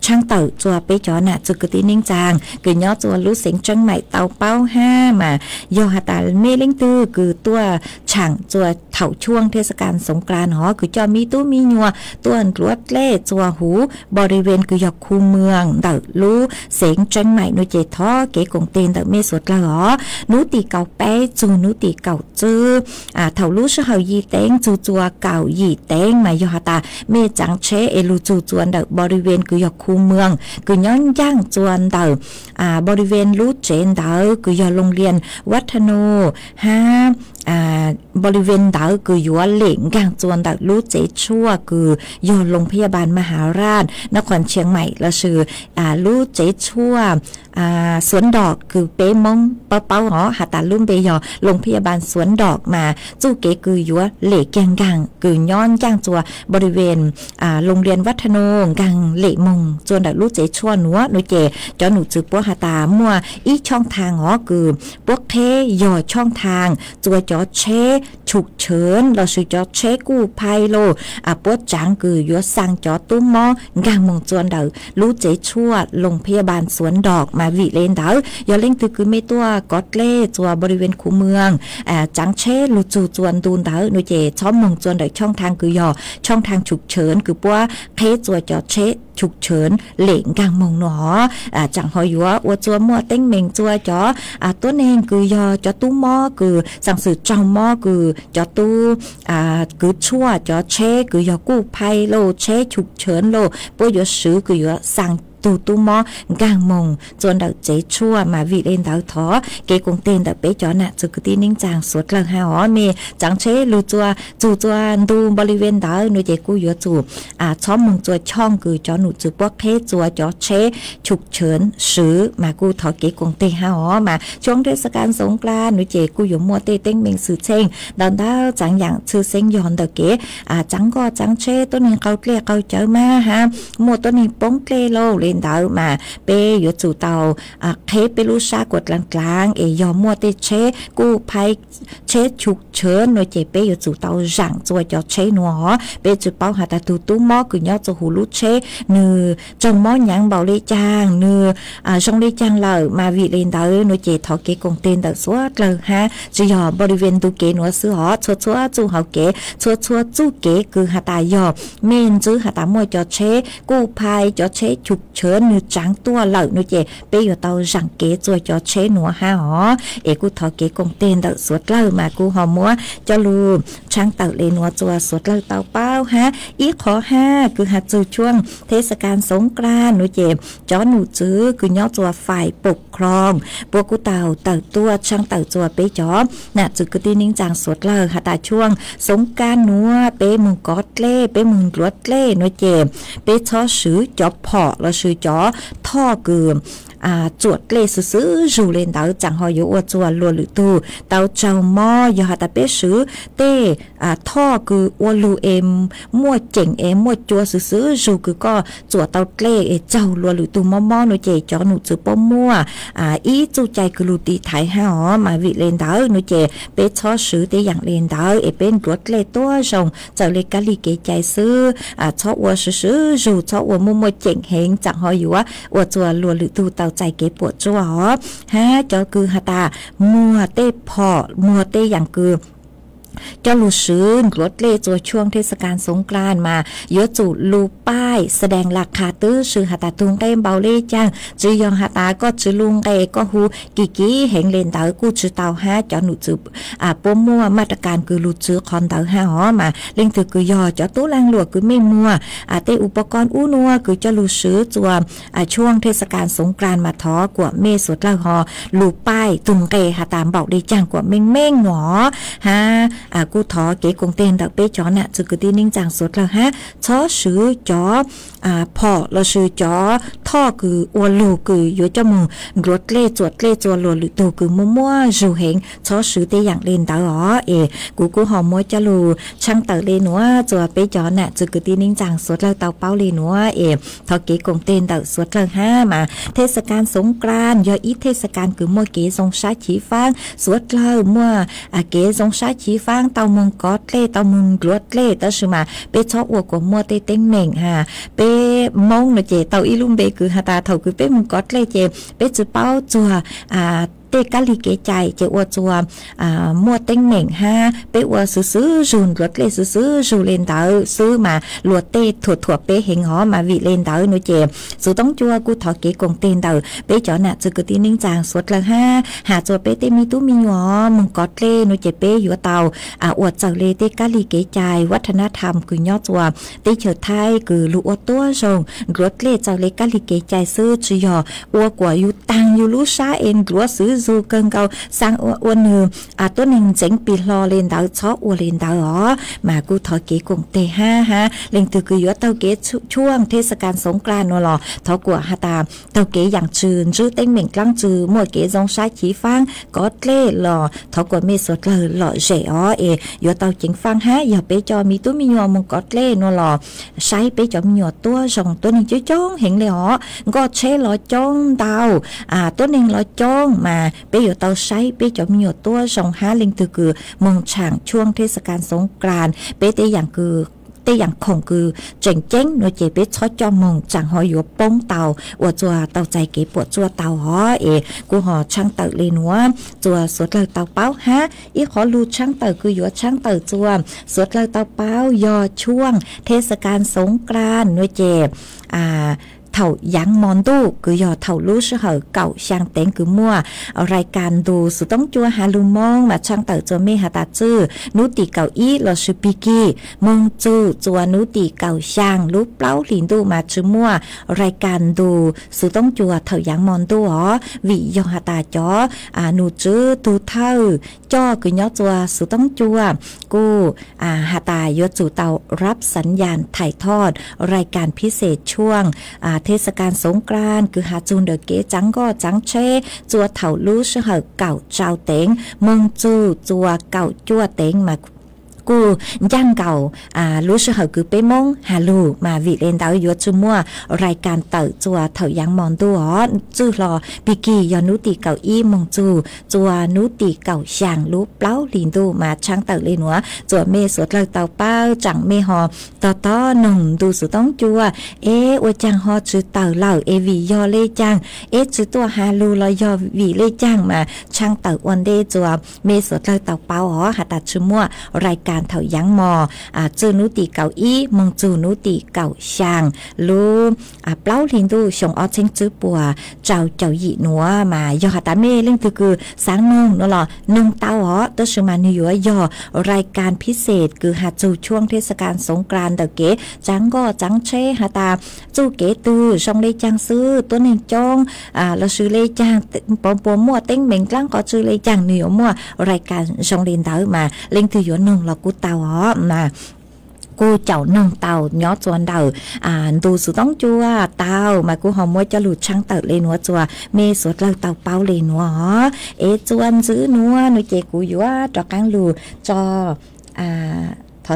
ช่างเต่าจัวไปจอน่ะจุกตินิ่งจางคือย้อนจวนรู้เสียงเชียงใหม่เต่าเป้าห้ามายอหาตาเมลิงตื้อคือตัวช่างจัวเถ่าช่วงเทศกาลสงกรานต์หอคือจอมีตู้มีญัวตัวรวดเล่จัวหูบริเวณคือยอกคูเมืองดักรู้เสียงเชียงใหม่นุเจท้อเก๋กงเตนดักเมสวดละหอนุตีเก่าแป้จูนุตีเก่าจื้อเถ่ารู้เฮายีเต้งจูจัวเก่ายีเต้งมายอตาเมจังเชเอลูจูจวนเดบริเวณคือยอคูเมืองคือย้อนย่างจวนเดบริเวณรูเจนเดคือยอโรงเรียนวัฒโนฮะบริเวณดาวคือยัวเหล่งกลางจวนดักรู้เจชั่วคือยอโรงพยาบาลมหาราชนครเชียงใหม่ละชื่อรู้เจชั่วสวนดอกคือเป้มงเป้าหอหาตาลุ่มเบยอโรงพยาบาลสวนดอกมาจู้เก๋คือยัวเหล่แกงกังคือย้อนย่างจัวบริเวณโรงเรียนวัฒโนกังเหล่มงจวนดักรู้เจชั่วหนัวหนูเจจอหนูจือปัวหาตามัวอีช่องทางหอคือพวกเทยอช่องทางจัวจอเชฉุกเฉินเราซื้อจอเชกู้ภัยโลปวดจังคือยัวสั่งจอตุ้มมอกางมงจวนเดารู้เจชั่วโรงพยาบาลสวนดอกมาวิเลนเดายอเล่งตือคือไม่ตัวกอดเล่จัวบริเวณคูเมืองจังเชลูจูจวนดูนเดาหนูเจช้อมมงจวนเดาช่องทางคือยอช่องทางฉุกเฉินคือปัวเคจัวจอเชฉุกเฉินเหล่งกางมงหนอจังหอยยัวอวจัวมัวเต้งเมงจัวจอตัวเนงคือยอจอตุ้มมอคือสั่งสื่อจอมมอคือจอตู้คือชั่วจอเชคือยอกู้ภัยโลเชฉุกเฉินโลปัวยอซื้อคือยอสั่งตู้มอกางมงจนเดาเจชั่วมาวิเลนเดาท้อเกกงเตนเดาเปจอน่ะจุกตีนิ่งจางสวดหลังหาหอเมจังเชลูจัวจูจัวดูบริเวณเดาหนูเจกูยอจูช้อมมงจัวช่องคือจอหนูจูปวกเทจัวจอเชฉุกเฉินซื้อมากูถอเกกงเตหาหอมาช่วงเทศกาลสงกรานต์หนูเจกูอยู่มัวเตเต้งเมงสื่อเชงดอนดาวจังอย่างชื่อเซงยอนเดาเกจังก็จังเชตัวนึงเขาเกลียเขาเจอมาฮะมัวตัวนี้ป้งเกลโลเดามาเปอยู่จู่เตาเคไปรู้ชากดกลางยอมมัวเตเชกู้ภัยเชฉุกเฉินหน่วยเจเปอยู่จู่เตาจังจวยจอเชนัวหอเปจุดเป้าหาตาตูตู้มอคือยอจะหูรู้เชเนื้อจงมอหยังเบาเลยจางเนื้อชงเลยจางเลยมาวิเลนเตาหน่วยเจทอเกกงเตนเตาสวดเลยฮะจะยอบริเวณตูเกหนัวซื้อหอชัวจู่เฮาเกชัวจู่เกคือหาตายอเมนจื้อหาตามวยจอเชกู้ภัยจอเชฉุกเฉินนึกจังตัวเหล่านุเจไปอยู่เตาจังเก๋จวยจอเชหนัวห้าหอกูถอเก๋กงเตนเตาสวดเล่ามากูหอมัวจะลูช่างเตาเลนัวจัวสวดเล่าเตาเป้าฮะอีขอห้าคือหาจือช่วงเทศกาลสงกรานต์นุเจจอหนูจื้อคือย่อจัวฝ่ายปกครองพวกกูเตาตัวช่างเตาจัวไปจอน่ะจือกตีนิ่งจางสวดเล่าหาตาช่วงสงกรานต์นัวไปมึงกอดเล่ไปมึงรวดเล่นุเจไปช้อซื้อจอบพอเราซื้อ ซื้อจ๋อท่อคือจวดเลซื้อรูเลนเตาจังหอยอวจวนลัวหรือตูเตาเจ้ามอยอหาตาเปซื้อเต้ท่อคืออวลูเอ็มมั่วเจ๋งมั่วจัวซื้อรูคือก็จวดเตาเลเจ้าลัวหรือตูมอหนูเจจอหนูจือป้อมั่วอีจูใจคือลูตีไทยฮะอ๋อมาวิเลนเตาหนูเจเปชอซื้อเตอย่างเลนเตาเป็นรถเลตัวส่งเจ้าเลกาลีเกใจซื้อชอบอวซื้อรูชอบอวมั่วเจ๋งเฮงจังหอยว่าอวจวนลัวหรือตูเตาใจเก็บปวดจัวฮะเจ้าคือฮาตามัวเต้พอมัวเต้อย่างคือเจ้าลูซื้อรถเล่ตัวช่วงเทศกาลสงกรานต์มาเยอะจุลูป้ายแสดงราคาตื้อซื้อฮาตาตุงเต้เบาเล่จังจือยองฮาตาก็จือลุงเต้ก็ฮูกี่เห็นเลนเตากูจือเตาฮะเจ้าหนูจือป้อมัวมาตรการคือลูจือคอนเตาฮะอ๋อมาเล่งถือคือยอเจ้าตู้แรงหลวกคือไม่มัวเต้อุปกรณ์อู้นัวคือเจ้าลูซื้อตัวช่วงเทศกาลสงกรานต์มาท้อกว่าเมสดเล่าฮอลูป้ายตุงเต้ฮาตามเบาเล่จังกว่าเม่งหนอฮะกูถอเก๋กงเต้นดักเป้จอน่ะจือคือที่นิ่งจังสุดแล้วฮะช้อซื้อจอพอเราซื้อจอท่อคืออวลูคืออยู่จมูกรถเล่จวดเล่จวดหลวหรือตัวคือมั่วจูเฮงช้อซื้อเตอย่างเล่นตาอ๋อกูหอมมวยจะลูช่างเต๋อเลนัวจวดเป้จอน่ะจือคือที่นิ่งจังสุดแล้วเตาเป้าเลนัวทอเก๋กงเต้นดักสุดแล้วฮะมาเทศกาลสงกรานต์ยออีเทศกาลคือมั่วเก๋ทรงชาฉีฟางสุดแล้วมั่วเก๋ทรงชาฉีฟางเตามึงกอดเล่เตามึงรถเล่เตาชื่อมาเป้ชอบอวกว่ามัวเต้เต็งเหม่งฮะเป้มองเนเจเตาอีลุมเบคือฮาตาเท่าคือเป้มึงกอดเล่เจเป้จือเป้าจัวเตกาลีเกใจเจอวจัวมัวเต็งเหม่งฮะเปอวซื้อจูนรถเลซื้อจูเลนเตอซื้อมาลวดเตถั่วเปเฮงหอมาวิเลนเตอหนูเจสูต้องจัวกูถอเกกงเตนเตอเปจอน่ะจือกูตีนิ่งจางสวดละฮะหาจัวเปเตมีตู้มีหอมึงกอดเลหนูเจเปอยู่เตาอวดเจ้าเลเตกาลีเกใจวัฒนธรรมคือย่อจัวเตเฉิดไทยคือลูอตัวทรงรถเลเจ้าเลกาลีเกใจซื้อจีหออวกว่าอยู่ตังอยู่ลูซาเอ็นรัวซื้อจูเกิงเกาสร้างอ้วนนึงตัวหนึ่งเจ๋งปีรอเลนดาวชอบอ้วนเลนดาวอ๋อมากูถอเก๋กงเตห้าฮะเล่งตือคือยัวเตาเก๋ช่วงเทศกาลสงกรานต์นัวหล่อทอกว่าฮาตามเตาเก๋อย่างจืนจื้อเต้งเหม่งกลางจือมัวเก๋จงใช้ขี้ฟังก็เล่หล่อทอกว่าเมสดเลยหล่อเจ๋อยัวเตาเจ๋งฟังฮะอย่าไปจอมีตู้มีหยอมึงก็เล่นัวหล่อใช้ไปจอมีหยอตัวส่งตัวหนึ่งจ้องเห็นเลยอ๋อก็เช่หล่อจ้องเตาตัวหนึ่งหล่อจ้องมาไปอยู่เตาใช้ไปจอมีหยอตัวส่งหาเล็งตือคือมงฉางช่วงเทศกาลสงกรานต์ไปเตอย่างคือเตอย่างคงคือเจ๋งเจ้งหนูเจเปชอจอมงจังหอยอยู่ป้งเตาอวดจัวเตาใจเก๋ปวดจัวเตาหอกูหอช่างเตาเลยหนัวจัวสวดเลยเตาเป้าฮะอีขอรูช่างเตาคืออยู่ช่างเตาจัวสวดเลยเตาเป้ายอช่วงเทศกาลสงกรานต์หนูเจเท่ายังมอนดูคือยอเท่ารู้เสเหอเก่าช่างเต็งคือมั่วรายการดูสุต้องจัวหาลูมองมาช่างเต๋อจัวเมหาตาจื้อนุติเก่าอีลอชูปิกีมงจูจัวนุติเก่าช่างลูเปล่าหลินดูมาจื้อมั่วรายการดูสุต้องจัวเท่ายังมอนดูอ๋อวิยอหาตาจ้อหนูจื้อตูเท่าจ้อคือยอจัวสุต้องจัวกูหาตายอจูเตารับสัญญาณถ่ายทอดรายการพิเศษช่วงเทศกาลสงกรานต์คือหาจูนเดอเกจังก็จังเชจัวเถาลู่เสเหอเก่าเจ้าเต็งเมืองจูจัวเก่าจั่วเต็งมากูย่างเก่ารู้เสเหอคือเป้มงฮาลูมาวิเลนดาวยัวจุมัวรายการเต๋อจัวเถายังมอนตัวจื้อรอปิกียอนุติเก่าอีมงจูจัวนุติเก่าช่างรู้เปล่าลินดูมาช่างเต๋อเลยหนัวจัวเมสดเลยเต๋าเป้าจังเมหอต่อหนุ่มดูสุต้องจัวอวยจังฮอจื้อเต๋อเหล่าวิยอเล่จังจื้อตัวฮาลูลอยอวิเล่จังมาช่างเต๋อวันเดจัวเมสดเลยเต๋าเป้าหาตัดจุมัวรายการเถายังมอจือนุติเก่าอีมงจูนุติเก่าช่างรู้เปล่าลินดูชงออเชงจื้อปัวเจ้าหยีหนัวมายอหาตาเมเรื่องคือสางนงนั่นหรอนุ่งเต้าตัวชื่อมานิยอยอรายการพิเศษคือหาจูช่วงเทศกาลสงกรานต์เดเก๋จังก็จังเชหาตาจูเก๋ตือชงเลจังซื้อตัวหนึ่งจงเราซื้อเลจังปอมมั่วเต็งเหม่งกลางก็ซื้อเลจังเหนียวมั่วรายการชงเลนเต้ามาเล่งถือหยวนนงเรากูเต้ามากู cô cháu nông tàu nhỏ chuồn đầu tù sự tông chua tàu mà cô họ mua cho lụt trăng tờ lên nữa chùa mê suốt lâu tàu bao lên nữa ế chuồn giữ nữa nó chế cú yếu cho căng lù cho thọ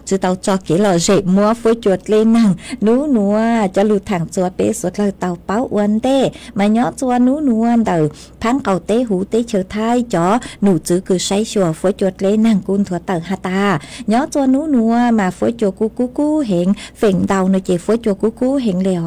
chữ tàu cho kỹ lò rễ mua phối chuột lên năng nú nua cho lụt thẳng chùa bế suốt lâu tàu bao uốn tê mà nhỏ chùa nú nua đầu phán cầu tế hú tế chờ thai cho nụ chữ cứ say chùa phối chuột lên năng cun thua tờ hà ta nhỏ chùa nú nua mà phối chuột cú hiện phèn đầu nó chỉ phối chuột cú hiện lẻ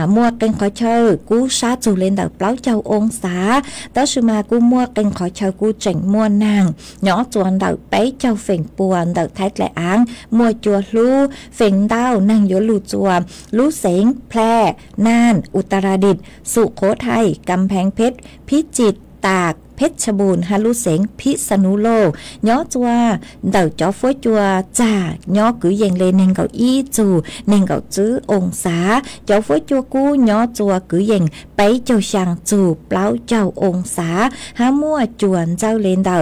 mua kênh khỏi chơi cú sát dù lên đầu báo châu ôn xá đó sự mà cú mua kênh khỏi chơi cú chỉnh mua nàng nhỏ chùa đầu bấy châu phèn buồn đầu thái lại án mua chùa lú phèn đau năng yếu lù chùa lú sénแพร่น่านอุตรดิตถ์สุโขทัยกำแพงเพชรพิจิตรตากเพชรบูรณ์ฮาลุเสงพิษณุโลกย้อจัวเดาจ้อฟ้วยจัวจ่าย้อกือเยงเลยเน่งเกาอี้จูเน่งเกาจื้อองศาจ้อฟ้วยจัวกู้ย้อจัวกือเยงไปเจ้าช่างจูเปล่าเจ้าองศาหามั่วจวนเจ้าเลนเดา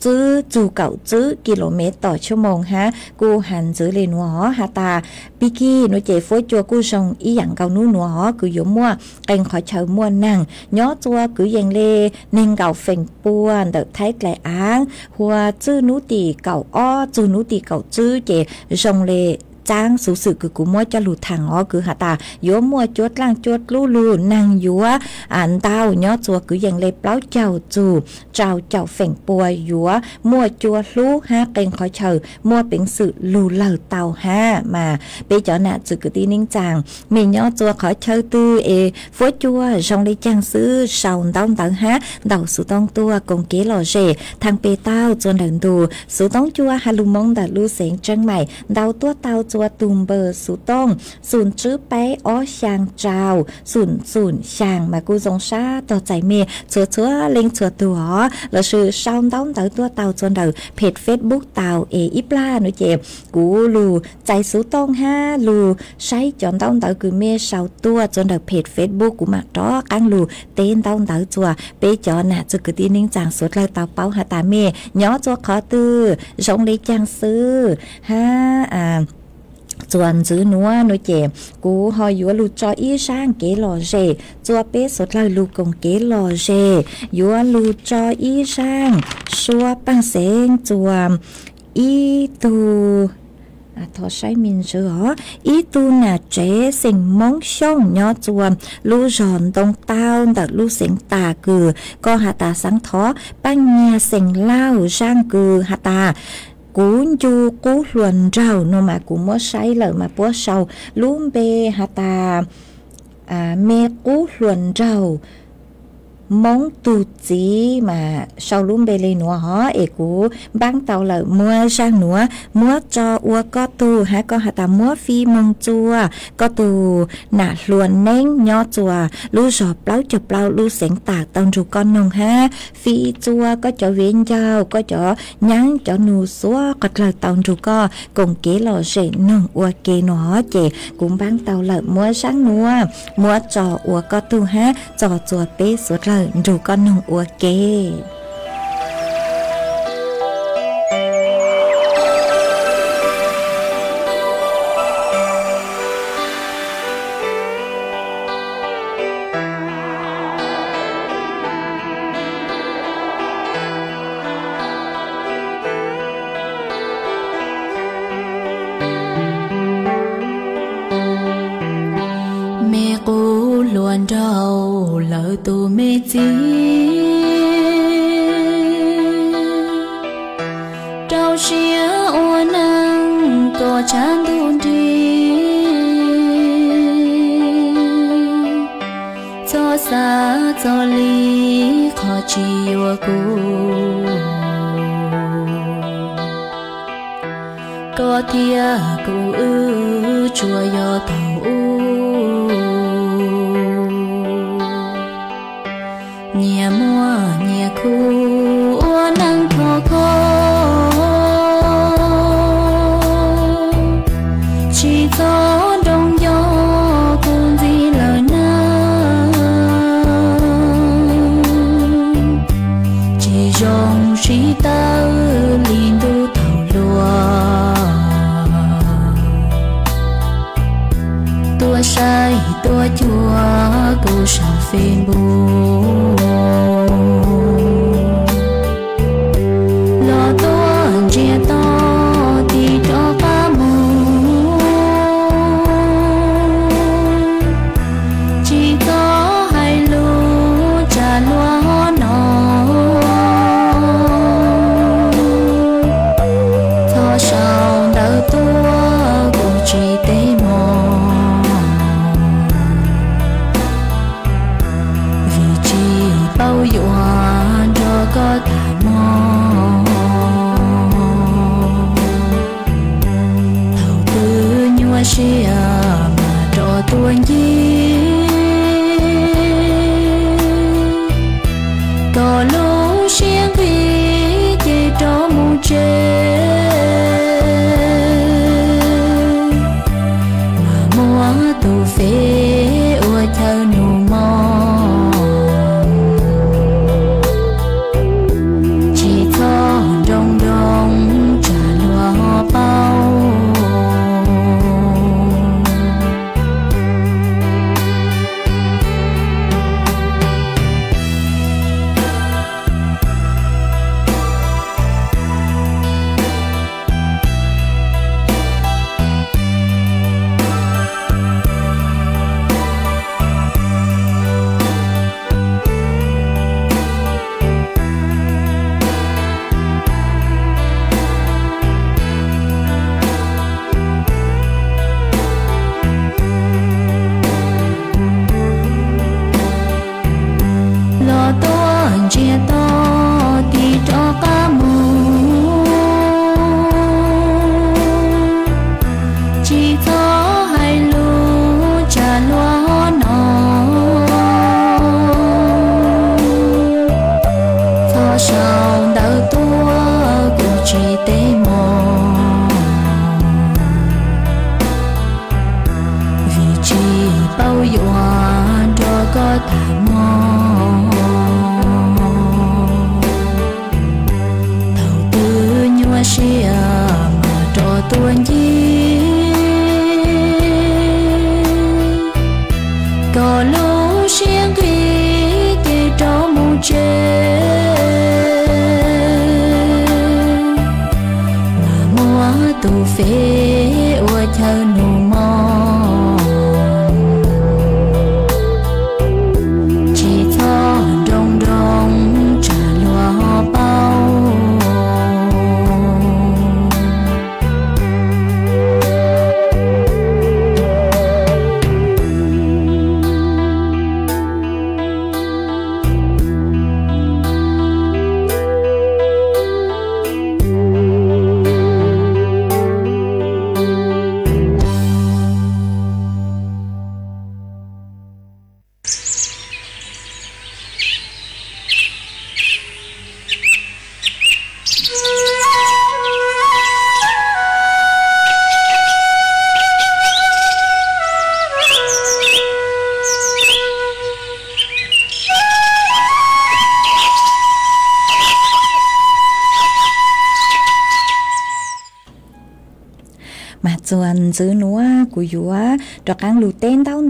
จื้อจูเก่าจื้อกิโลเมตรต่อชั่วโมงฮะกูหันจื้อเลนหัวฮาตาปีกี้หนูเจฟ้วยจัวกูส่งอีหยังเก่านู้นหัวคืออยู่มั่วเก่งขอเชิญมั่วนั่งย้อจัวคือยังเลเน่งเก่าเฟ่งป่วนเด็กไทยแกลอ้างหัวจื้อนู้ตีเก่าอ้อจื้อนู้ตีเก่าจื้อเจส่งเลจ้างสูสึคือกูมั่วจะหลุดทางคือหาตายัวมั่วจวดล่างจวดลู่นางยัวเต้าย้อจัวคือยังเล็บเล้าเจ้าจูเจ้าเฟ่งปัวยัวมั่วจัวลู่ฮะเก่งขอเชอมั่วเป็นสื่อลู่เหล่าเต้าฮะมาไปจอหน้าจือคือตีนิ่งจางมีย้อจัวขอเชอตื้อฟ้วยจัวจงได้จ้างซื้อเสาต้องตังฮะเดาสูต้องตัวกงเก๋หล่อเจทางเปเต้าจนเดินดูสูต้องจัวฮาลุมงดัดลู่เสียงจังใหม่เดาตัวเต้าจัวตุมเบอร์สูต้องศูนย์จื้อไปอ้อช่างเจ้าศูนย์ช่างมากูจงซาต่อใจเมย์เชื่อเล็งเชื่อตัวแล้วชื่อเศร้าต้องเต๋อตัวเต๋าจนเด๋อเพจเฟซบุ๊กเต๋าอิปลาหนูเจ็บกูลูใจสูต้องฮะลูใช้จนต้องเต๋อคือเมย์เศร้าตัวจนเด๋อเพจเฟซบุ๊กกูมาจ้อกังลูเต้นต้องเต๋อจัวไปจอน่ะจะคือตีนิ่งจางสุดเลยเต๋าเป้าหาตาเมย์ย้อจัวขอตื้อจงได้จังซื้อฮะจวนจื้อนัวหนูเจ็บกูหอยยัวลูจออีช่างเก๋หล่อเจจัวเป๊ะสดเลยลูกงเก๋หล่อเจยัวลูจออีช่างชัวปังเสงจัวอีตูทอใช้มินเสืออีตูน่ะเจ๊สิงมงช่องย้อจวนลูจอนตรงเต้าแต่ลูเสียงตาคือก็หาตาสังท้อปังเงียเสียงเล่าช่างคือหาตากูจูกูหลวนเจ้าโนมากูมัวใช้เลยมาปัวเชาลุ่มเบหาตาเมกูหลวนเจ้ามงตูจีมาเชาลุ่มเบเลยหนัวฮอเอกูบ้างเตาเลยมัวช่างหนัวมัวจออัวก็ตูฮะก็หาตามัวฟีมงจัวก็ตูหนาหลวนเน่งย่อจัวลู่จอบเปล่าจับเปล่าลู่เสียงตากตอนจูก้อนนงฮะฟีจัวก็จะเวียนเจ้าก็จะยั้งจะนูซัวก็เลยตอนจูก็กงเกลอเจนงอัวเกหนอเจกุมบ้างเตาเลยมัวช่างนัวมัวจออัวก็ตูฮะจอจัวเป๊ะสุดเลยดูก็นงอัวเกtu mê chi trao xia ô năng có chan đun đi cho xa cho ly khó chiều cô có thia cô chùa yo tàu nhẹ mua nhẹ khu năng thọ cô chỉ có đông gió cùng gì lời na chỉ dòng chỉ ta liền đu thầu lùa phê bù lo to chia to thì cho cả mù chỉ có hai lũ trà lúa nọ thọ sao đau tua cũng chỉ tế mò bao dọa cho có thả mò thầu tư nhua xia mà cho tuôn gì có lúc xiên khi chỉ cho mu chê mà mua tù phê ua thơ nụ mò chuẩn giữ núa của dúa cho cán lù tên tao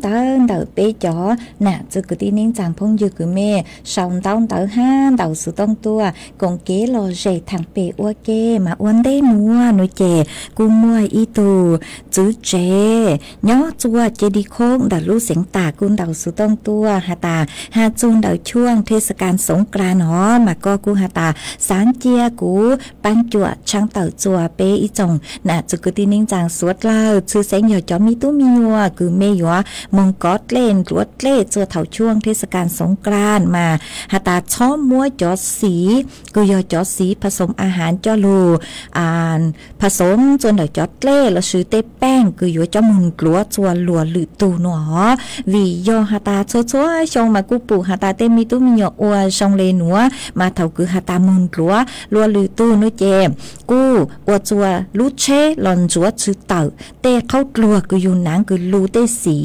tao bê chó nè chứ cứ tin nên chẳng phong dư cứ mê sòng tao ha tao sự tông tua còn kế lo dễ thằng bê ua kê mà uốn đê núa núi chè cu mua y tù chứ chè nhó chua chè đi khôn đã lú xiển tà cun tao sự tông tua hà tà hà chun tao chuôngเทศกาลสงกรานต์หอmà co cu hà tà sáng chia cú ban chùa trang tao chùa bê y chồng nè chứ cứ tin nên chẳng suốt lao chứ sẽ nhờ cho mi tú mi nhua cứ mê yua mong có lên ruột lên chùa thảo chuông เทศกาลสงกรานต์มาhà tà chó mua chóสีcứยอchóสีผสมอาหารchoลูผสมจนเดี๋ยวจอดเล่แล้วซื้อเต้แป้งคืออยู่จะมุนกลัวจวนหลัวหรือตูหนอvì do hà ta chó trong mà cú phụ hà taเต้มีตู้มีหยอกอวtrongเลหนัวมาเท่าคือhà taมุนกลัวหลัวหรือตูนู้เจกูอวจัวลูเช่หลอนจัวชื่อเต่าเต้เข้ากลัวคืออยู่หนังคือลูเต้สี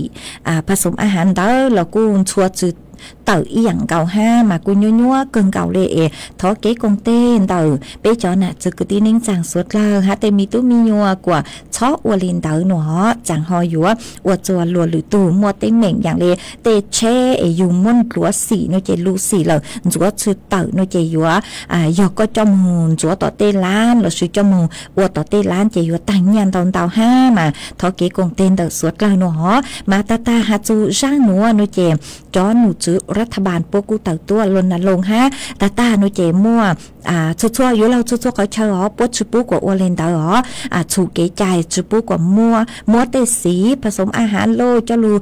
ผสมอาหารเด้อแล้วกูชัวจืด เต่าอีหยังเก่าห้ามากูยัวเกินเก่าเลยทอเก๋กงเต้นเต่าเป้จอน่ะจะกึตินิ่งจังสวดลาฮะเตมีตู้มียัวกว่าชออวลินเต่าหนอจังหอยัวอวจัวลัวหรือตู่มัวเต้เหม่งอย่างเลยเตเช่อยู่มุ่นกลัวสีโนเจลูสีเลยจัวชื่อเต่าโนเจยัวยอก็จอมูนจัวต่อเต้ล้านเราชื่อจอมูอวต่อเต้ล้านเจยัวตั้งยันตอนเต่าห้ามาทอเก๋กงเต้นเต่าสวดลาหนอมาตาฮาจูจ้างหนัวโนเจจอหนูจื้อรัฐบาลพวกกูเต่าตัวลนลงฮะตาโนเจมั่วชั่วอยู่เราชั่วเขาเชอปวดชุบุกว่าโอเลนเตอชูเกใจชุบุกว่ามัวเตสีผสมอาหารโลจะรู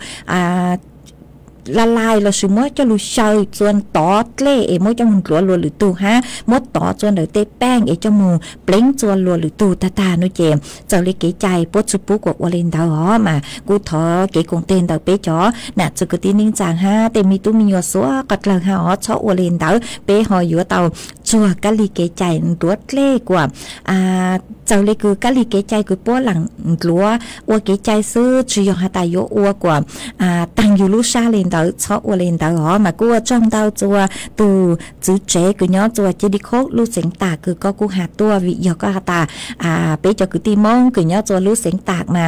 ละลายเราสมมติจะรู้เชยส่วนต่อเล่มดจะมุนกลัวรัวหรือตูฮะมดต่อส่วนเดือดเตะแป้งจมูเปล่งส่วนรัวหรือตูตาโนเจมเจ้าเล็กเก๋ใจปวดชุบุกว่าโอเลนเตอมากูถอเก๋กงเตนเตอเป๊จ่อน่ะจะกตินิ่งจางฮะเตมีตุ้มีหยดสัวกัดเลยฮะชอโอเลนเตอเป๊หอยอยู่เตาจัวกะลีเก๋ใจตัวเล่กว่าเจ้าเล็กคือกะลีเก๋ใจคือป้วหลังกลัวอัวเก๋ใจซื้อจียอฮาตายโยอัวกว่าตังอยู่ลูชาเลนเตอชออเลนเตอมากูจ้องเตาจัวตูจื้อเจ๊คือย้อนจัวเจดิโคลูเสียงตาคือก็กูหาตัววิยอก็หาตาเป๊จ่อคือตีมงคือย้อนจัวลูเสียงตากมา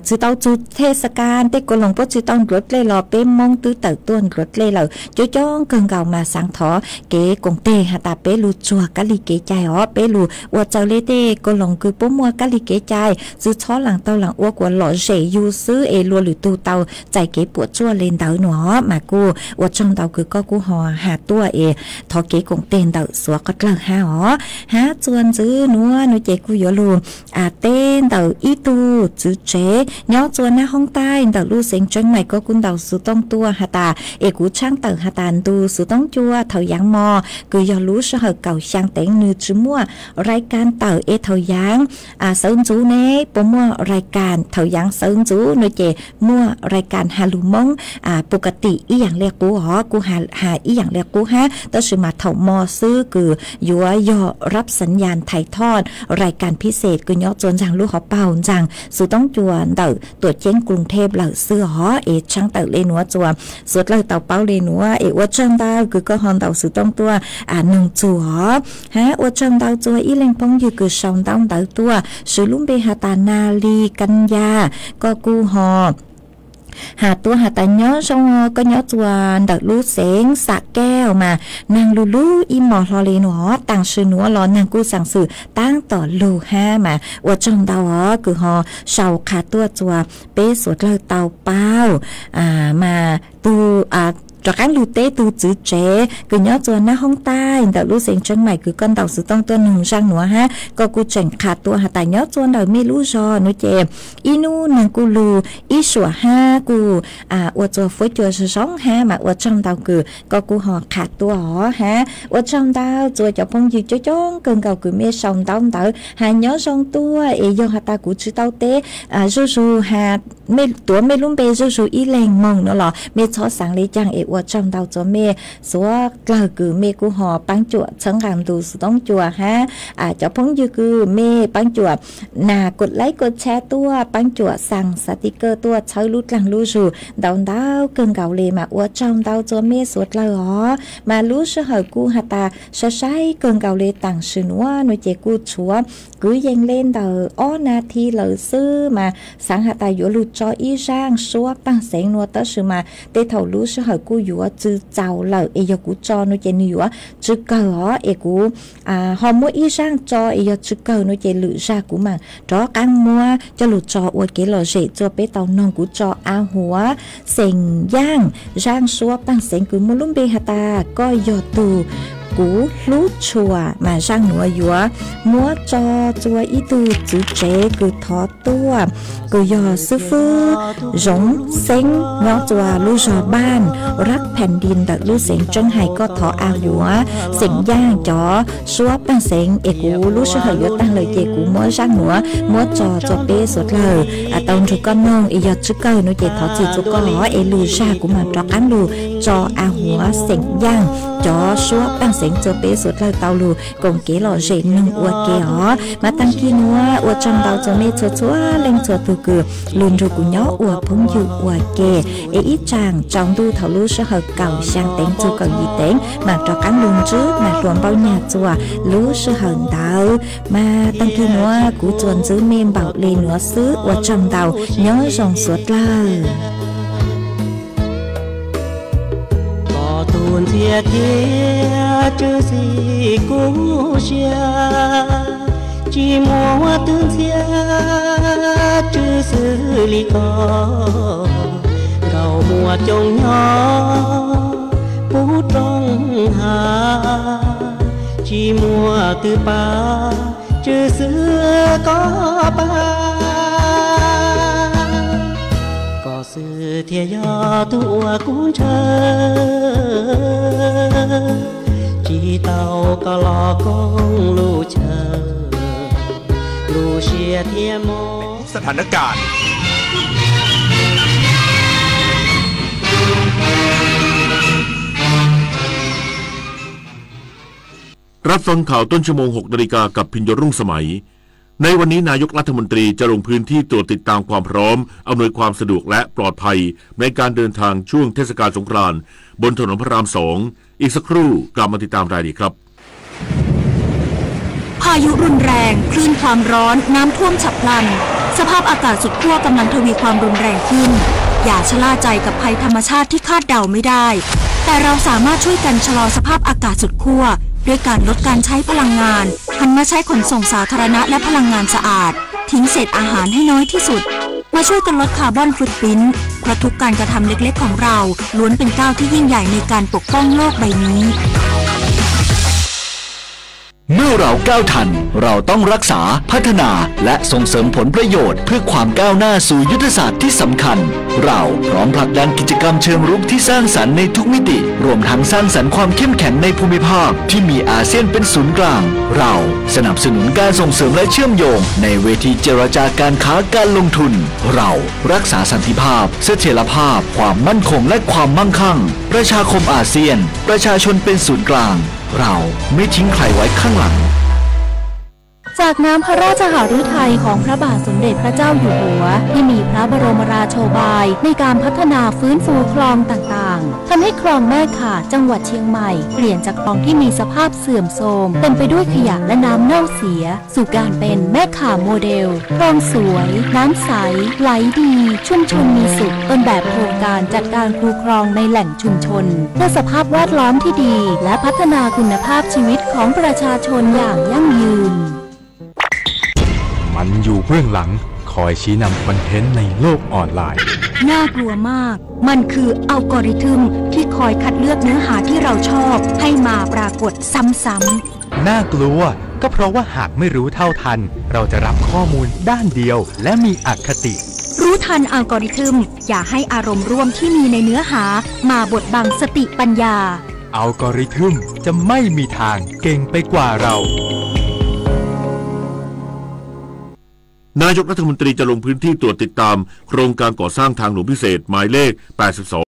จื้อเตาจูเทศกาลเต็กกลงป้วจื้อต้องรถเล่รอเป๊มงตื้อเต๋อต้นรถเล่เหล่าจ้องเกิงเก่ามาสังทอเก๋กงเตหาตาเป๊ลูจัวกะลีเก๋ใจเป๊ลูอัวเจ้าเล่เต้กลงคือป้วมัวกะลีเก๋ใจจื้อช้อหลังเตาหลังอัวกว่าหล่อเฉยยูซื้อลัวหรือตูเตาใจเก๋ปวดจัวเลนเตาหนอมากูว่าจ้องเตาคือก็กูหอหาตัวทอเก๋กงเต้นเตาสัวก็เลิกหาจวนจื้อนัวเจกูยอลูเต้นเตาอีตูจื้อเจ๊ย้อจวนหน้าห้องใต้เตาลูเสียงจังใหม่ก็กุนเตาสุต้องตัวหาตากูช่างเตาหาตาดูสุต้องจัวเถายังมอคือยอลูสหเก่าช่างเต็งนือจื้อมั่วรายการเตาเถายังเสริมจูเน่ปมั่วรายการเถายังเสริมจูเจมั่วรายการฮาลูมงปกติอีอย่างเรียกกูหาอีอย่างเรียกกูฮะแต่สมาเถามอซื้อคือยัวยอรับสัญญาณถ่ายทอดรายการพิเศษคือยอจนจังลูกเขาเป่าจังสุต้องจวนเต่าตัวเจ้งกรุงเทพเหล่าเสื้อช่างเต่าเลนัวจวนสุดเลยเต่าเป้าเลนัวว่าช่างเต่าคือก็ฮอนเต่าสุต้องตัวหนึ่งจัวฮะว่าช่างเต่าจัวอีเล่งพงอยู่คือสองเต่าตัวสุลุ่มเบหาตานาลีกัญญาก็กูฮอหาตัวหาตาย้อชงก็ย้อจวนดักลูเสงสะแก้วมานางลูอีหมอทอเลนต่างชื่อหนัวร้อนนางกูสั่งสื่อตั้งต่อลูห้ามาว่าจงเตาคือฮอเสาขาตัวจัวเป๊สวดเลยเตาเป้ามาตูจากการลูเต้ตูจื้อเจ๊คือย้อจวนหน้าห้องใต้แต่ลูเสียงจังใหม่คือก้อนเต่าสุดต้องตัวหนึ่งช่างหนัวฮะก็กูเจ๋งขาดตัวหาแต่ย้อจวนเต่าไม่รู้จอนุเจอีนู่นางกูลูอีสัวห้ากูอวดจัวฟุ้ยจัวสองห้ามาอวดจังเต่าคือก็กูห่อขาดตัวฮะอวดจังเต่าจัวจะพงยืดจ้องเกินเก่าคือเมื่อสองเต่าหาย้อสองตัวยอหาตากูจื้อเต่าเต้สู้หาไม่ตัวไม่ลุ่มเปสู้อีแรงมองเนาะหรอเมื่อชอสังเลยจังว่าจังเตาจัวเมสัวกล่าวคือเมกูหอปังจั่วสังหารดูสุต้องจั่วฮะจะพงยืคือเมปังจั่วหนากดไลค์กดแชร์ตัวปังจั่วสั่งสติกเกอร์ตัวใช้ลุดหลังลู่สู่ดาวเกินเก่าเลยมาว่าจังเตาจัวเมสวดเลยมาลู่เสหกูหาตาใช้เกินเก่าเลยต่างชื่อว่าหน่วยเจกูชัวกูยังเล่นเตอนาทีเลยซื้อมาสังหาตาอยู่ลู่จออีร่างชัวปังเสียงนัวเตอชื่อมาเตเท่าลู่เสหกูอยู่จื้อเจ้าเหล่ากูจอนุเจนิวจื้อเก๋อกูหอมมัวอีช่างจอจื้อเก๋อนุเจลุชากูมันจอกังมัวจะหลุดจออวดเกลอเจจัวเปตานองกูจออาหัวเสียงย่างร่างซัวปังเสียงกูมุลุ่มเบหตาก็ยอตูกูรู้ชัวมาช่างหนัวยัวมัวจอจัวอีตูจื้อเจกูทอตัวกูยอซื้อฟื้อหลงเซ็งเงาจัวลู่จอบ้านรักแผ่นดินดักลู่เสียงจังไห้ก็ทออาหัวเสียงย่างจอซัวปังเสียงกูลู่เฉยยตั้งเลยเจกูมัวช่างหนัวมัวจอจัวเป้สุดเลยตอนทุกคนน้องยอดจุกเกอร์นุเจทอจื้อจุกก็ลู่ชากูมาจอกันลู่จออาหัวเสียงย่างจอซัวปังเสียง สียงโจเปสุดเราเตาลูกงเก๋หล่อเจ๋งนึงอวดเก๋อ๋อมาตั้งกี้นัวอวดจังเตาโจเมชัวเล่งชัวตูกือลุนรูกุญย้ออวดพงอยู่อวดเก๋อีจางจองดูเถาลูเสหเก่าช่างเต็งจูเก่ายีเต็งมาจอกันลุนจื้อมารวมเบาหน้าจัวลูเสหเตามาตั้งกี้นัวกูจวนซื้อเมมเบาเลนัวซื้ออวดจังเตาย้อส่งสวดล่าtuôn chia chia chữ gì cũng chia chỉ mua tương chia chữ xử lý có cầu mùa trồng nhỏ bút trong hà chỉ mua từ ba chữ xưa có ba sự thiệt do tua cũng chờ chỉ tàu có lò con lưu chờ lưu chia thiệt mô สถานการณ์รับฟังข่าวต้นชั่วโมง 6 นาฬิกากับพิญญรุ่งสมัยในวันนี้นายกรัฐมนตรีจะลงพื้นที่ตรวจติดตามความพร้อมอำนวยความสะดวกและปลอดภัยในการเดินทางช่วงเทศกาลสงกรานต์บนถนนพระราม 2อีกสักครู่กลับมาติดตามรายละเอียดครับพายุรุนแรงคลื่นความร้อนน้ำท่วมฉับพลันสภาพอากาศสุดขั้วกำลังทวีความรุนแรงขึ้นอย่าชะล่าใจกับภัยธรรมชาติที่คาดเดาไม่ได้แต่เราสามารถช่วยกันชะลอสภาพอากาศสุดขั้วด้วยการลดการใช้พลังงานหันมาใช้ขนส่งสาธารณะและพลังงานสะอาดทิ้งเศษอาหารให้น้อยที่สุดมาช่วยกันลดคาร์บอนฟุตพริ้นท์เพราะทุกการกระทำเล็กๆของเราล้วนเป็นก้าวที่ยิ่งใหญ่ในการปกป้องโลกใบนี้เมื่อเราก้าวทันเราต้องรักษาพัฒนาและส่งเสริมผลประโยชน์เพื่อความก้าวหน้าสู่ยุทธศาสตร์ที่สำคัญเราพร้อมผลักดันกิจกรรมเชิงรุกที่สร้างสรรค์ในทุกมิติรวมทั้งสร้างสรรค์ความเข้มแข็งในภูมิภาคที่มีอาเซียนเป็นศูนย์กลางเราสนับสนุนการส่งเสริมและเชื่อมโยงในเวทีเจรจาการค้าการลงทุนเรารักษาสันติภาพเสถียรภาพความมั่นคงและความมั่งคั่งประชาคมอาเซียนประชาชนเป็นศูนย์กลางเราไม่ทิ้งใครไว้ข้างหลังจากน้ำพระราชหฤทัยของพระบาทสมเด็จพระเจ้าอยู่หัวที่มีพระบรมราโชบายในการพัฒนาฟื้นฟูคลองต่างๆทำให้คลองแม่ข่าจังหวัดเชียงใหม่เปลี่ยนจากคลองที่มีสภาพเสื่อมโทรมเต็มไปด้วยขยะและน้ำเน่าเสียสู่การเป็นแม่ข่าโมเดลคลองสวยน้ำใสไหลดีชุ่มชนมีสุขต้นแบบโครงการจัดการคูคลองในแหล่งชุมชนเพื่อสภาพแวดล้อมที่ดีและพัฒนาคุณภาพชีวิตของประชาชนอย่างยั่งยืนมันอยู่เบื้องหลังคอยชี้นำคอนเทนต์ในโลกออนไลน์น่ากลัวมากมันคืออัลกอริทึมที่คอยคัดเลือกเนื้อหาที่เราชอบให้มาปรากฏซ้ำๆน่ากลัวก็เพราะว่าหากไม่รู้เท่าทันเราจะรับข้อมูลด้านเดียวและมีอคติรู้ทันอัลกอริทึมอย่าให้อารมณ์ร่วมที่มีในเนื้อหามาบดบังสติปัญญาอัลกอริทึมจะไม่มีทางเก่งไปกว่าเรานายกรัฐมนตรีจะลงพื้นที่ตรวจติดตามโครงการก่อสร้างทางหลวงพิเศษหมายเลข 82